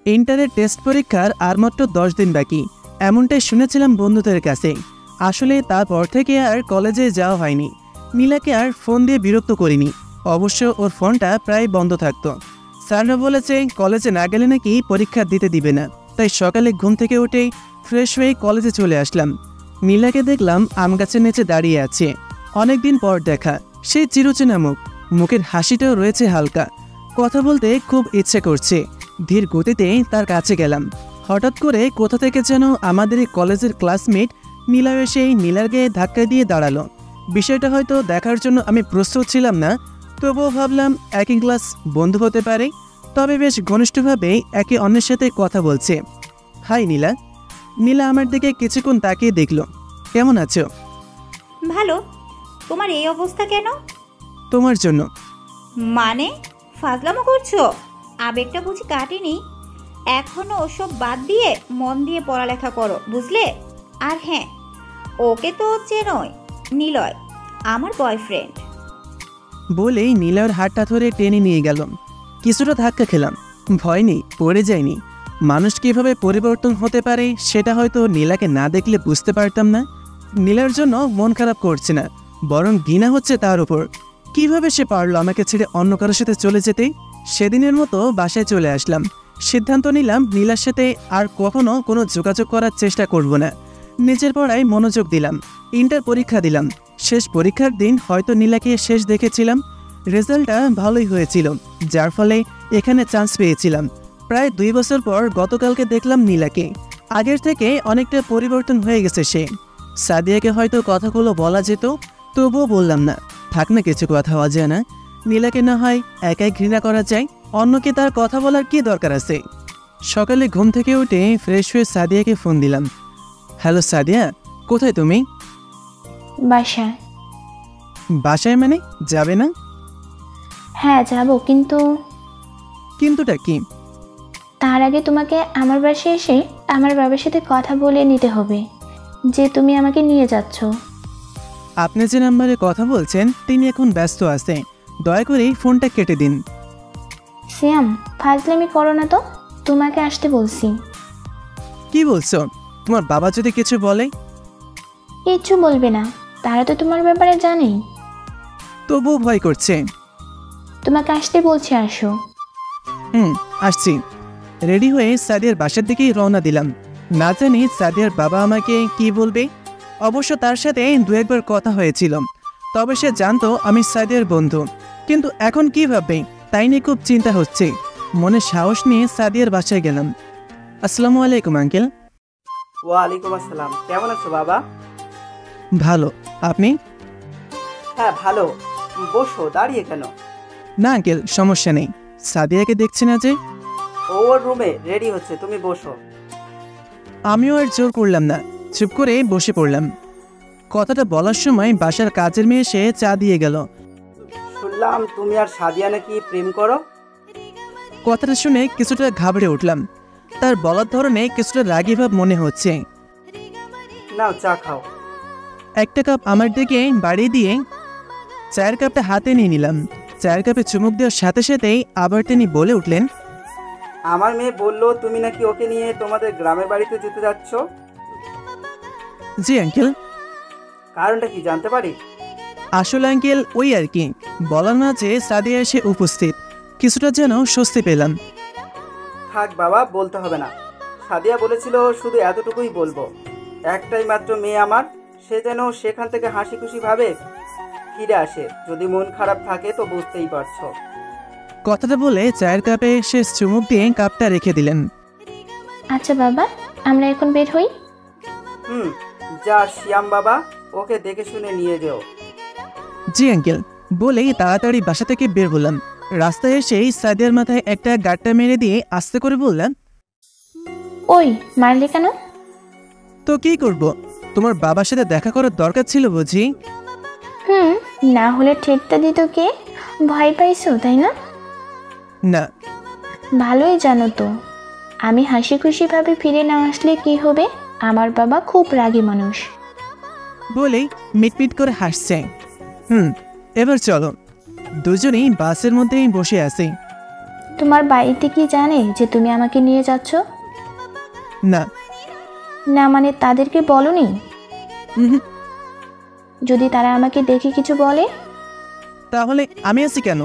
ইন্টারের টেস্ট পরীক্ষার আর মাত্র 10 দিন বাকি, এমনটাই শুনেছিলাম বন্ধুদের কাছে। আসলে তারপর থেকে আর কলেজে যাওয়া হয়নি। নীলাকে আর ফোন দিয়ে বিরক্ত করিনি, অবশ্য ওর ফোনটা প্রায় বন্ধ থাকতো। স্যাররা বলেছে কলেজে না গেলে নাকি পরীক্ষা দিতে দিবে না, তাই সকালে ঘুম থেকে উঠেই ফ্রেশ হয়ে কলেজে চলে আসলাম। নীলাকে দেখলাম আম গাছের নিচে দাঁড়িয়ে আছে। অনেকদিন পর দেখা, সেই চিরচেনা মুখ, মুখের হাসিটাও রয়েছে হালকা। কথা বলতে খুব ইচ্ছে করছে। ধীর গতিতে তার কাছে গেলাম। হঠাৎ করে কোথা থেকে যেন আমাদের এই কলেজের ক্লাসমেট নীলা এসে নীলার গায়ে ধাক্কা দিয়ে দাঁড়ালো। বিষয়টা হয়তো দেখার জন্য আমি প্রস্তুত ছিলাম না, তবুও ভাবলাম একই ক্লাস বন্ধু হতে পারে। তবে বেশ ঘনিষ্ঠভাবে একে অন্যের সাথে কথা বলছে। হাই নীলা। নীলা আমার দিকে কিছুক্ষণ তাকিয়ে দেখল। কেমন আছো? ভালো। তোমার এই অবস্থা কেন? তোমার জন্য। মানে ফাজলামো করছো? আবেগটা বুঝি কাটেনি? এখনো ওসব বাদ দিয়ে মন দিয়ে পড়ালেখা করো, বুঝলে? আর হ্যাঁ, ওকে তো চেনোই, নিলয়, আমার বয়ফ্রেন্ড। বলেই নীলার হাতটা ধরে টেনে নিয়ে গেল। কিছুটা ধাক্কা খেলাম, ভয় নেই, পড়ে যায়নি। মানুষ কীভাবে পরিবর্তন হতে পারে সেটা হয়তো নীলাকে না দেখলে বুঝতে পারতাম না। নীলার জন্য মন খারাপ করছে না, বরং ঘৃণা হচ্ছে তার উপর। কিভাবে সে পারলো আমাকে ছেড়ে অন্য কারোর সাথে চলে যেতে? সেদিনের মতো বাসায় চলে আসলাম। সিদ্ধান্ত নিলাম নীলার সাথে আর কখনো কোনো যোগাযোগ করার চেষ্টা করব না। নিজের পড়ায় মনোযোগ দিলাম। ইন্টার পরীক্ষা দিলাম। শেষ পরীক্ষার দিন হয়তো নীলাকে শেষ দেখেছিলাম। রেজাল্টটা ভালোই হয়েছিল, যার ফলে এখানে চান্স পেয়েছিলাম। প্রায় 2 বছর পর গতকালকে দেখলাম নীলাকে। আগের থেকে অনেকটা পরিবর্তন হয়ে গেছে সে। সাদিয়াকে হয়তো কথাগুলো বলা যেত, তবুও বললাম না। থাক না, কিছু কথা অজানা। নীলাকে না হয় একাই ঘৃণা করা যায়, অন্যকে তার কথা বলার কি দরকার আছে? সকালে ঘুম থেকে উঠে ফ্রেশ হয়ে সাদিয়াকে ফোন দিলাম। হ্যালো সাদিয়া, কোথায় তুমি? বাসায়। বাসায় মানে যাবে না? হ্যাঁ যাব, কিন্তু কিন্তুটা কি? তার আগে তোমাকে আমার বাসায় এসে আমার বাবার সাথে কথা বলে নিতে হবে যে তুমি আমাকে নিয়ে যাচ্ছ। আপনি যে নাম্বারে কথা বলছেন তিনি এখন ব্যস্ত আছে, দয়া করে ফোনটা কেটে দিন। সিয়াম, ফাজলামি করো না তো, তোমাকে আসতে বলছি। কি বলছো? তোমার বাবা যদি কিছু বলে? কিচ্ছু বলবে না, তারা তো তোমার ব্যাপারে জানেই। তবুও ভয় করছে। তোমাকে আসতে বলছি, আসো। আসছি। রেডি হয়ে সাদিয়ার বাসার দিকেই রওনা দিলাম। না জানি সাদিয়ার বাবা আমাকে কি বলবে। অবশ্য তার সাথে 2-1 বার কথা হয়েছিল, তবে সে জানতো আমি সাদিয়ার বন্ধু। কিন্তু এখন কি ভাববে তাই নিয়ে খুব চিন্তা হচ্ছে। মনে সাহস নিয়ে সাদিয়ার বাসায় গেলাম। আসসালামু আলাইকুম আঙ্কেল। ওয়ালাইকুম আসসালাম। কেমন আছো বাবা? ভালো, আপনি? হ্যাঁ ভালো। বসো, দাঁড়িয়ে কেন? না আঙ্কেল, সমস্যা নেই। সাদিয়াকে দেখছি না যে? ও ওর রুমে রেডি হচ্ছে, তুমি বসো। আমিও আর জোর করলাম না, চুপ করে বসে পড়লাম। কথাটা বলার সময় বাসার কাজের মেয়ে এসে চা দিয়ে গেল। শুনলাম তুমি আর সাদিয়া নাকি প্রেম করো? কথাটা শুনে কিছুটা ঘাবড়ে উঠলাম। তার বলার ধরনে কিছুটা রাগী ভাব মনে হচ্ছে। নাও চা খাও। একটা কাপ আমার দিকে বাড়িয়ে দিয়ে চায়ের কাপটা হাতে নিয়ে নিলাম। চায়ের কাপে চুমুক দেওয়ার সাথে সাথেই আবার তিনি বলে উঠলেন, আমার মেয়ে বললো তুমি নাকি ওকে নিয়ে তোমাদের গ্রামের বাড়িতে যেতে যাচ্ছ। জি আঙ্কেল। কারণটা কি জানতে পারি? আসলে আঙ্কেল ওই আর কি, বলার মাঝে সাদিয়া এসে উপস্থিত। কিছুটা যেন স্বস্তি পেলাম। থাক বাবা, বলতে হবে না। সাদিয়া বলেছিল শুধু এতটুকুই বলবো, একটাই মাত্র মেয়ে আমার, সে যেন সেখান থেকে হাসি খুশি ভাবে ফিরে আসে। যদি মন খারাপ থাকে তো বুঝতেই পারছো। কথাটা বলে চায়ের কাপে সে চুমুক দিয়ে কাপটা রেখে দিলেন। আচ্ছা বাবা, আমরা এখন বের হই। যা শ্যাম বাবা, ওকে দেখে শুনে নিয়ে যেও। জি আঙ্কেল। বলেই তাড়াতাড়ি বাসা থেকে বের হলাম। রাস্তায় এসেই সাদিয়ার মাথায় একটা গাঁটটা মেরে দিয়ে আস্তে করে বললাম, ওই মারলে কেন? তো কি করব, তোমার বাবার সাথে দেখা করার দরকার ছিল বুঝি। না হলে ঠেটটা দিত কে? ভয় পাইছো তাই না? না, ভালোই জানো তো আমি হাসি খুশিভাবে ফিরে না আসলে কি হবে। আমার বাবা খুব রাগী মানুষ। বলেই মিটমিট করে হাসছে। এবার চলো। দুজনেই বাসের মধ্যেই বসে আছি। তোমার বাড়িতে কি জানে যে তুমি আমাকে নিয়ে যাচ্ছ? না। না মানে তাদেরকে বলনি? উহুম, যদি তারা আমাকে দেখে কিছু বলে? তাহলে আমি আছি কেন?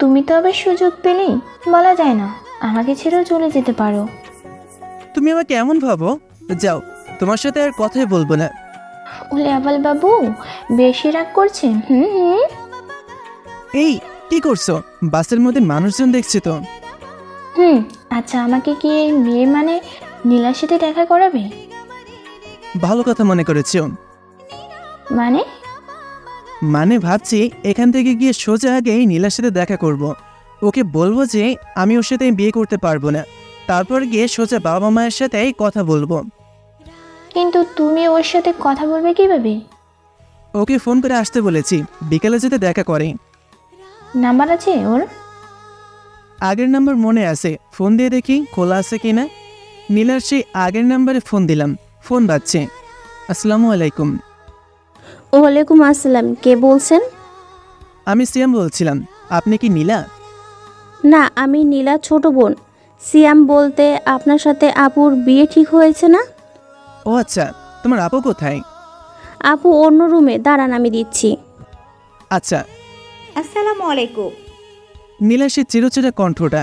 তুমি তো আবার সুযোগ পেলেই বলা যায় না, আমাকে ছেড়েও চলে যেতে পারো। তুমি আমাকে এমন ভাবো? যাও, তোমার সাথে আর কথাই বলবো না। ওলে আবাল বাবু বেশি রাগ করছেন। এই কি করছো? বাসের মধ্যে মানুষজন দেখছি তো। আচ্ছা আমাকে কি এই মেয়ে মানে নীলার সাথে দেখা করাবে? ভালো কথা মনে করেছো। মানে ভাবছি এখান থেকে গিয়ে সোজা আগেই নীলার সাথে দেখা করব। ওকে বলবো যে আমি ওর সাথে বিয়ে করতে পারবো না, তারপর গিয়ে সোজা বাবা মায়ের সাথে কথা বলবো। কিন্তু তুমি ওর সাথে কথা বলবে কিভাবে? ওকে ফোন করে আসতে বলেছি, বিকেলে যেতে দেখা করে। নাম্বার আছে ওর? আগের নাম্বার মনে আছে, ফোন দিয়ে দেখি খোলা আছে কিনা। নীলার সেই আগের নাম্বারে ফোন দিলাম, ফোন বাজছে। আসসালামু আলাইকুম। ওয়ালাইকুম আসসালাম, কে বলছেন? আমি সিয়াম বলছিলাম, আপনি কি নীলা? না, আমি নীলা ছোট বোন। সিয়াম বলতে আপনার সাথে আপুর বিয়ে ঠিক হয়েছে না? ও আচ্ছা, তোমার আপু কোথায়? আপু অন্য রুমে, দাঁড়ান আমি দিচ্ছি। আচ্ছা। আসসালামু আলাইকুম। নীলা সে চিরচিরা কণ্ঠটা।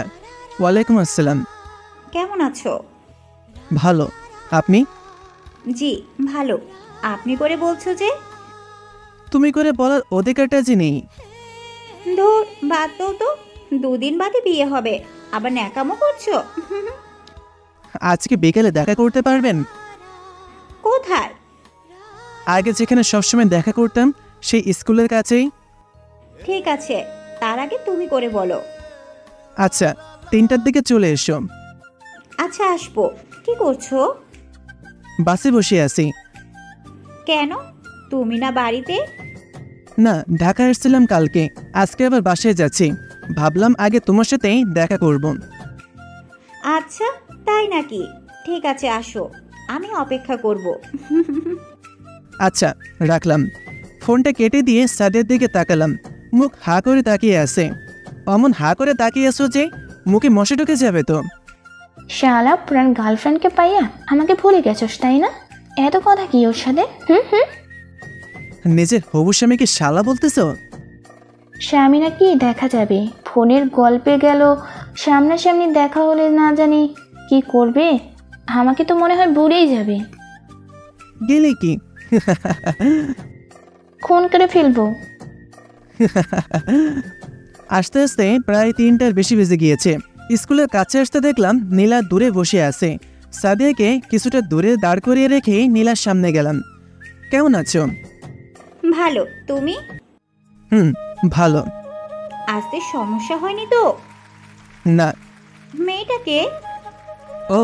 ওয়ালাইকুম আসসালাম। কেমন আছো? ভালো, আপনি? জি ভালো। আপনি করে বলছো যে? তুমি করে বলার অধিকারটা যে নেই। ধুর, বাদ দাও তো, 2 দিন বাদে বিয়ে হবে, আবার ন্যাকামো করছো। আজকে বিকেলে দেখা করতে পারবেন? কোথায়? আগে যেখানে সবসময় দেখা করতাম, সেই স্কুলের কাছেই। ঠিক আছে, তার আগে তুমি করে বলো। আচ্ছা, 3টার দিকে চলে এসো। আচ্ছা আসবো। কি করছো? বাসে বসে আছি। কেন, তুমি না বাড়িতে? না, ঢাকা এসেছিলাম কালকে, আজকে আবার বাসায় যাচ্ছি। ভাবলাম আগে তোমার সাথেই দেখা করব। আচ্ছা তাই নাকি? ঠিক আছে আসো, আমি অপেক্ষা করব। আচ্ছা, রাখলাম। ফোনটা কেটে দিয়ে সাদের দিকে তাকালাম। মুখ হা করে তাকিয়ে আছে। অমন হা করে তাকিয়ে আছো যে মুখে মশা ঢুকে যাবে তো। শালা পুরান গার্লফ্রেন্ডকে পাইয়া আমাকে ভুলে গেছোস তাই না? এত কথা কি ওর সাথে? নিজের হবু স্বামীকে শালা বলতেছো? স্বামী নাকি দেখা যাবে, ফোনের গল্পে গেল, সামনাসামনি দেখা হলে না জানি কি করবে। আমাকে তো মনে হয় ভুলেই যাবে। গেলে কি? খুন করে ফেলবো। আস্তে আস্তে প্রায় 3টার বেশি বেজে গিয়েছে। স্কুলের কাছে আসতে দেখলাম নীলা দূরে বসে আছে। সাদিয়াকে কিছুটা দূরে দাঁড় করিয়ে রেখে নীলার সামনে গেলাম। কেমন আছো? ভালো, তুমি? ভালো। আসতে সমস্যা হয়নি তো? না। মেয়েটাকে? ও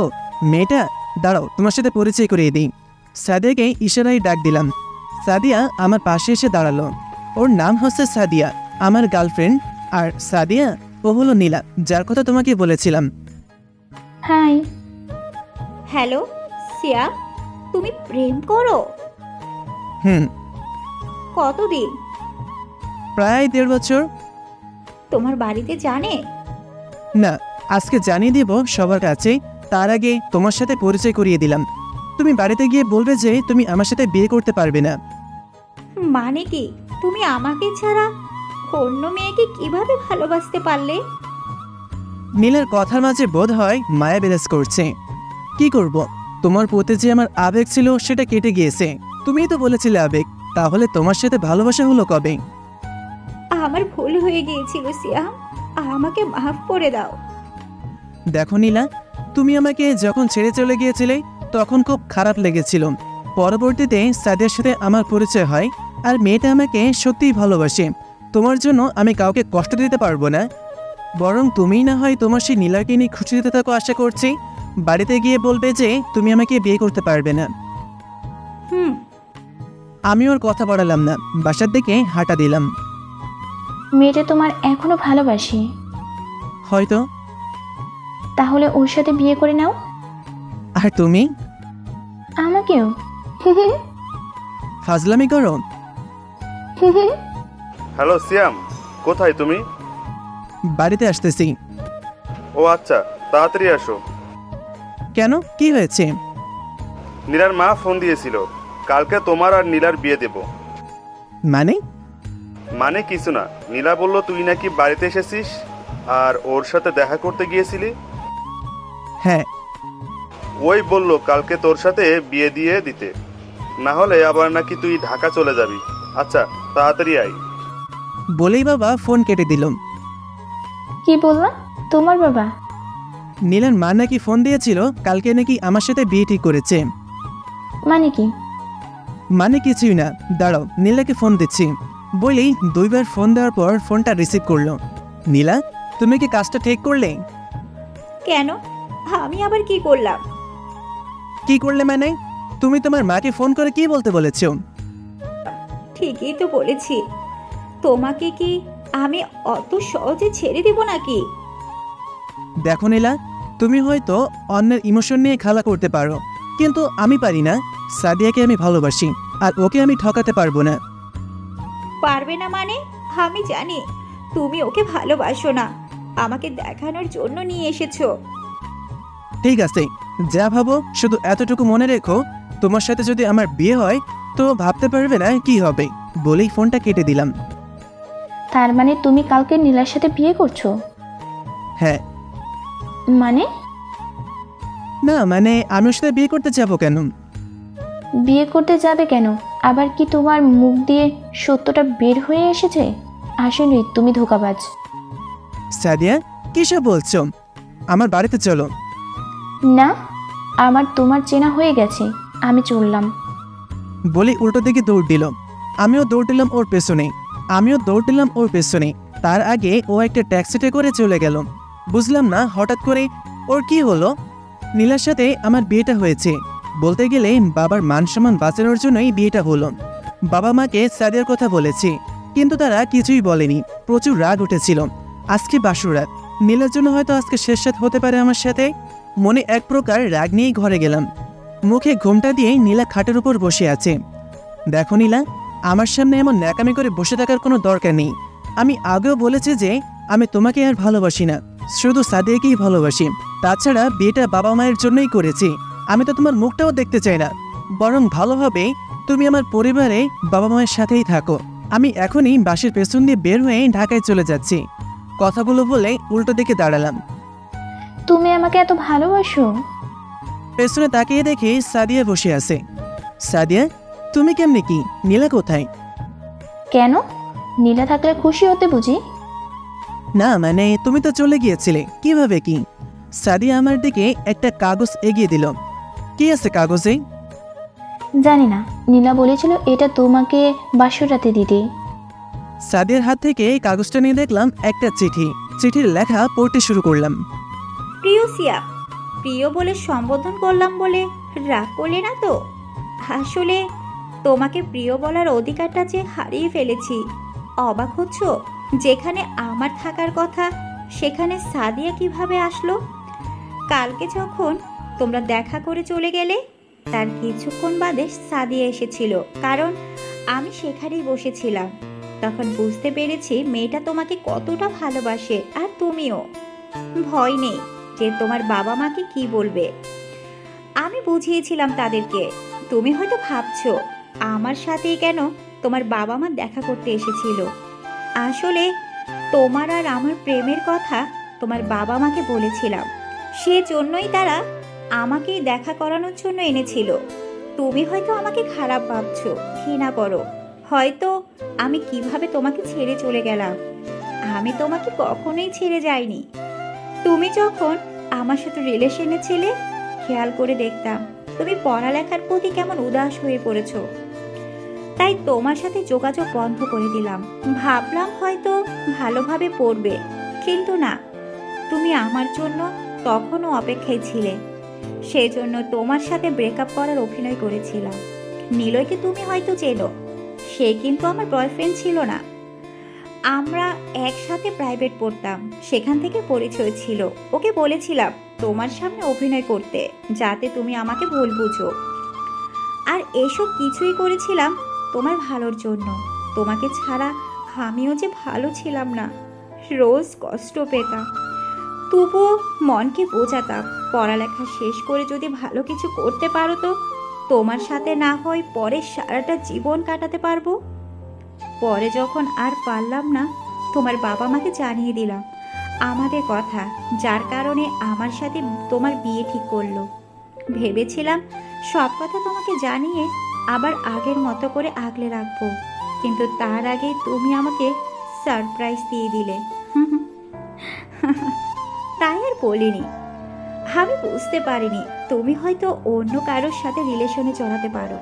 মেয়েটা, দাঁড়াও তোমার সাথে পরিচয় করিয়ে দিই। সাদিয়াকে ইশারায় ডাক দিলাম। সাদিয়া আমার পাশে এসে দাঁড়ালো। ওর নাম হচ্ছে সাদিয়া, আমার গার্লফ্রেন্ড। আর সাদিয়া ও হলো নীলা, যার কথা তোমাকে বলেছিলাম। হাই। হ্যালো সিয়া, তুমি প্রেম করো? কতদিন? প্রায় 1.5 বছর। তোমার বাড়িতে জানে? না, আজকে জানিয়ে দেব সবার কাছে। তার আগে তোমার সাথে পরিচয় করিয়ে দিলাম। তুমি বাড়িতে গিয়ে বলবে যে তুমি আমার সাথে বিয়ে করতে পারবে না। মানে কি, তুমি আমাকে ছাড়া অন্য মেয়েকে কিভাবে ভালোবাসতে পারলে? নীলার কথার মাঝে বোধ হয় মায়া বিরাজ করছে। কি করব, তোমার প্রতি যে আমার আবেগ ছিল সেটা কেটে গিয়েছে। তুমিই তো বলেছিলে আবেগ, তাহলে তোমার সাথে ভালোবাসা হলো কবে? আমার ভুল হয়ে গিয়েছিল সিয়া, আমাকে মাফ করে দাও। দেখো নীলা, তুমি আমাকে যখন ছেড়ে চলে গিয়েছিলে তখন খুব খারাপ লেগেছিল। পরবর্তীতে সাদিয়ার সাথে আমার পরিচয় হয়, আর মেয়েটা আমাকে সত্যিই ভালোবাসে। তোমার জন্য আমি কাউকে কষ্ট দিতে পারবো না। বরং তুমিই না হয় তোমার সেই নীলাকে নিয়ে খুশি দিতে থাকো আশা করছি। বাড়িতে গিয়ে বলবে যে তুমি আমাকে বিয়ে করতে পারবে না। হুম। আমি ওর কথা বাড়ালাম না, বাসার দিকে হাঁটা দিলাম। মেয়েটা তোমার এখনো ভালোবাসে? হয়তো। তাহলে ওর সাথে বিয়ে করে নাও। আর তুমি? আমাকেও। ফাজলামি করো। হ্যালো সিয়াম, কোথায় তুমি? বাড়িতে আসতেছি। ও আচ্ছা, তাড়াতাড়ি আসো। কেন, কি হয়েছে? নীলার মা ফোন দিয়েছিল, কালকে তোমার আর নীলার বিয়ে দেব। মানে? মানে কিছু না, নীলা বলল তুই নাকি বাড়িতে এসেছিস আর ওর সাথে দেখা করতে গিয়েছিলি। হ্যাঁ। ওই বলল কালকে তোর সাথে বিয়ে দিয়ে দিতে, না হলে আবার নাকি তুই ঢাকা চলে যাবি। আচ্ছা তাড়াতাড়ি আয়। বলেই বাবা ফোন কেটে দিল। কি বললাম? তোমার বাবা? নীলার মা নাকি ফোন দিয়েছিল, কালকে নাকি আমার সাথে বিয়ে ঠিক করেছে। মানে কি? মানে কিছুই না, দাঁড়াও নীলাকে ফোন দিচ্ছি। বলেই 2বার ফোন দেওয়ার পর ফোনটা রিসিভ করলো। নীলা, তুমি কি কাজটা ঠিক করলে? কেন? আমি আবার কি করলাম? কি করলে মানে? তুমি তোমার মাকে ফোন করে কি বলতে বলেছো? ঠিকই তো বলেছি। তোমাকে কি আমি অত সহজে ছেড়ে দিব নাকি? দেখো নীলা, তুমি হয়তো অন্যের ইমোশন নিয়ে খেলা করতে পারো, কিন্তু আমি পারি না। সাদিয়াকে আমি ভালোবাসি, আর ওকে আমি ঠকাতে পারবো না। পারবে না মানে? আমি জানি তুমি ওকে ভালোবাসো না, আমাকে দেখানোর জন্য নিয়ে এসেছো। ঠিক আছে, যা ভাবো শুধু এতটুকু মনে রেখো, তোমার সাথে যদি আমার বিয়ে হয় তো ভাবতে পারবে না কি হবে। বলেই ফোনটা কেটে দিলাম। তার মানে তুমি কালকে নীলার সাথে বিয়ে করছো? হ্যাঁ। মানে? না মানে আমি ওর সাথে বিয়ে করতে যাবো কেন? বিয়ে করতে যাবে কেন? আবার কি তোমার মুখ দিয়ে সত্যটা বের হয়ে এসেছে? আসলে তুমি ধোঁকাবাজ। সাদিয়া, কিসব বলছো? আমার বাড়িতে চলো। না, আমার তোমার চেনা হয়ে গেছে, আমি চললাম। বলে উল্টো দিকে দৌড় দিল। আমিও দৌড় দিলাম ওর পেছনে। তার আগে ও একটা ট্যাক্সিতে করে চলে গেল। বুঝলাম না হঠাৎ করে ওর কি হলো। নীলার সাথে আমার বিয়েটা হয়েছে, বলতে গেলে বাবার মান সম্মান বাঁচানোর জন্যই বিয়েটা হলো। বাবা মাকে সাদিয়ার কথা বলেছি, কিন্তু তারা কিছুই বলেনি। প্রচুর রাগ উঠেছিল। আজকে বাসুরাত, নীলার জন্য হয়তো আজকে শেষ রাত হতে পারে আমার সাথে। মনে এক প্রকার রাগ নিয়েই ঘরে গেলাম। মুখে ঘোমটা দিয়ে নীলা খাটের উপর বসে আছে। দেখো নীলা, আমার সামনে এমন ন্যাকামি করে বসে থাকার কোনো দরকার নেই। আমি আগেও বলেছি যে আমি তোমাকে আর ভালোবাসি না, শুধু সাদিয়াকেই ভালোবাসি। তাছাড়া বিয়েটা বাবা মায়ের জন্যই করেছি। আমি তো তোমার মুখটাও দেখতে চাই না। বরং ভালো হবে তুমি আমার পরিবারে বাবা মায়ের সাথেই থাকো। আমি এখনই বাসের পেছন দিয়ে বের হয়ে ঢাকায় চলে যাচ্ছি। কথাগুলো বলে উল্টো দিকে দাঁড়ালাম। তুমি আমাকে এত ভালোবাসো? পেছনে তাকিয়ে দেখি সাদিয়া বসে আছে। সাদিয়া, তুমি কেমনে কি? নীলা কোথায়? কেন? নীলা থাকলে খুশি হতে বুঝি? না মানে তুমি তো চলে গিয়েছিলে, কিভাবে কি? সাদিয়া আমার দিকে একটা কাগজ এগিয়ে দিল। কি আছে কাগজে? জানি না, নীলা বলেছিল এটা তোমাকে বাসরাতে দিতে। সাদিয়ার হাত থেকে কাগজটা নিয়ে দেখলাম একটা চিঠি। চিঠির লেখা পড়তে শুরু করলাম। প্রিয় সিয়া, প্রিয় বলে সম্বোধন করলাম বলে রাগ করলে না তো? আসলে তোমাকে প্রিয় বলার অধিকারটা যে হারিয়ে ফেলেছি। অবাক হচ্ছ? যেখানে আমার থাকার কথা সেখানে সাদিয়া কিভাবে আসলো? কালকে যখন তোমরা দেখা করে চলে গেলে তার কিছুক্ষণ বাদে সাদিয়া এসেছিল, কারণ আমি সেখানেই বসেছিলাম। তখন বুঝতে পেরেছি মেয়েটা তোমাকে কতটা ভালোবাসে, আর তুমিও। ভয় নেই যে তোমার বাবা মাকে কি বলবে। আমি বুঝিয়েছিলাম তাদেরকে। তুমি হয়তো ভাবছো আমার সাথেই কেন তোমার বাবা মা দেখা করতে এসেছিল। আসলে তোমার আর আমার প্রেমের কথা তোমার বাবা মাকে বলেছিলাম, সেজন্যই তারা আমাকেই দেখা করানোর জন্য এনেছিল। তুমি হয়তো আমাকে খারাপ ভাবছো, ঘৃণা করো হয়তো আমি কিভাবে তোমাকে ছেড়ে চলে গেলাম। আমি তোমাকে কখনোই ছেড়ে যাইনি। তুমি যখন আমার সাথে রিলেশনে ছিলে, খেয়াল করে দেখতাম তুমি পড়ালেখার প্রতি কেমন উদাস হয়ে পড়েছো। তাই তোমার সাথে যোগাযোগ বন্ধ করে দিলাম। ভাবলাম হয়তো ভালোভাবে পড়বে, কিন্তু না, তুমি আমার জন্য তখনও অপেক্ষায় ছিলে। সেই জন্য তোমার সাথে ব্রেকআপ করার অভিনয় করেছিলাম। নিলয়কে তুমি হয়তো চেনো, সে কিন্তু আমার বয়ফ্রেন্ড ছিল না। আমরা একসাথে প্রাইভেট পড়তাম, সেখান থেকে পরিচয় ছিল। ওকে বলেছিলাম তোমার সামনে অভিনয় করতে, যাতে তুমি আমাকে ভুল বুঝো। আর এসব কিছুই করেছিলাম তোমার ভালোর জন্য। তোমাকে ছাড়া আমিও যে ভালো ছিলাম না, রোজ কষ্ট পেতাম, তবুও মনকে বোঝাতাম পড়ালেখা শেষ করে যদি ভালো কিছু করতে পারো তো তোমার সাথে না হয় পরে সারাটা জীবন কাটাতে পারবো। পরে যখন আর পারলাম না, তোমার বাবা মাকে জানিয়ে দিলাম আমাদের কথা, যার কারণে আমার সাথে তোমার বিয়ে ঠিক করলো। ভেবেছিলাম সব কথা তোমাকে জানিয়ে আবার আগের মতো করে আগলে রাখবো, কিন্তু তার আগে তুমি আমাকে সারপ্রাইজ দিয়ে দিলে। তাই আর বলিনি। আমি বুঝতে পারিনি তুমি হয়তো অন্য কারোর সাথে রিলেশনে জড়াতে পারো।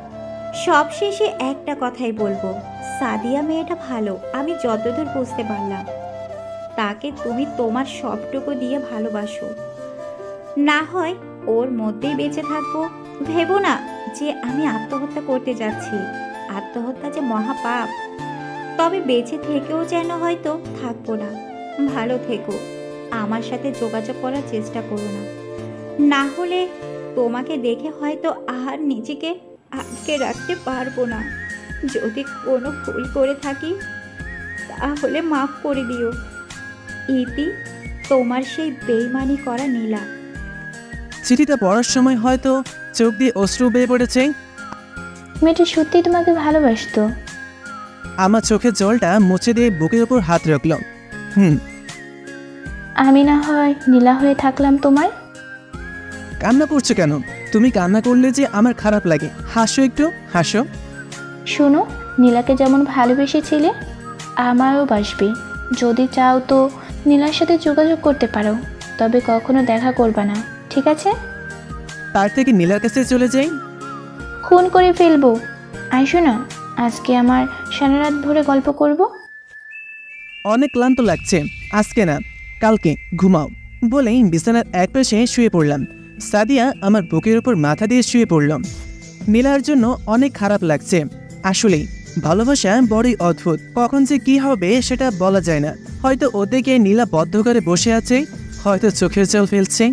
সবশেষে একটা কথাই বলবো, সাদিয়া মেয়েটা ভালো, আমি যতদূর বুঝতে পারলাম। তাকে তুমি তোমার সবটুকু দিয়ে ভালোবাসো, না হয় ওর মধ্যেই বেঁচে থাকবো। ভেবো না যে আমি আত্মহত্যা করতে যাচ্ছি, আত্মহত্যা যে মহাপাপ। তবে বেঁচে থেকেও যেন হয়তো থাকবো না। ভালো থেকো, আমার সাথে যোগাযোগ করার চেষ্টা করো না, না হলে তোমাকে দেখে হয়তো আর নিজেকে আটকে রাখতে পারবো না। যদি কোনো ভুল করে থাকি তাহলে মাফ করে দিও। ইতি, তোমার সেই বেইমানি করা নীলা। চিঠিটা পড়ার সময় হয়তো চোখ দিয়ে অশ্রু বেয়ে পড়েছে। মেয়েটা সত্যি তোমাকে ভালোবাসতো? আমার চোখের জলটা মুছে দিয়ে বুকের ওপর হাত রাখল। আমি না হয় নীলা হয়ে থাকলাম তোমার? কান্না করছো কেন? তুমি কান্না করলে যে আমার খারাপ লাগে। হাসো, একটু হাসো। শোনো, নীলাকে যেমন ভালোবেসেছিলে আমারও বাসবে। যদি চাও তো নীলার সাথে যোগাযোগ করতে পারো, তবে কখনো দেখা করবা না, ঠিক আছে? তার থেকে নীলার কাছে চলে যাই। খুন করে ফেলবো। আইসো না, আজকে আমার সারা রাত ভরে গল্প করব। অনেক ক্লান্ত লাগছে, আজকে না কালকে ঘুমাও বলেই বিছানার এক পাশে শুয়ে পড়লাম। সাদিয়া আমার বুকের উপর মাথা দিয়ে শুয়ে পড়লাম। নীলার জন্য অনেক খারাপ লাগছে। আসলেই ভালোবাসা বড়ই অদ্ভুত, কখন যে কি হবে সেটা বলা যায় না। হয়তো ওদিকে নীলা বদ্ধ করে বসে আছে, হয়তো চোখের জল ফেলছে।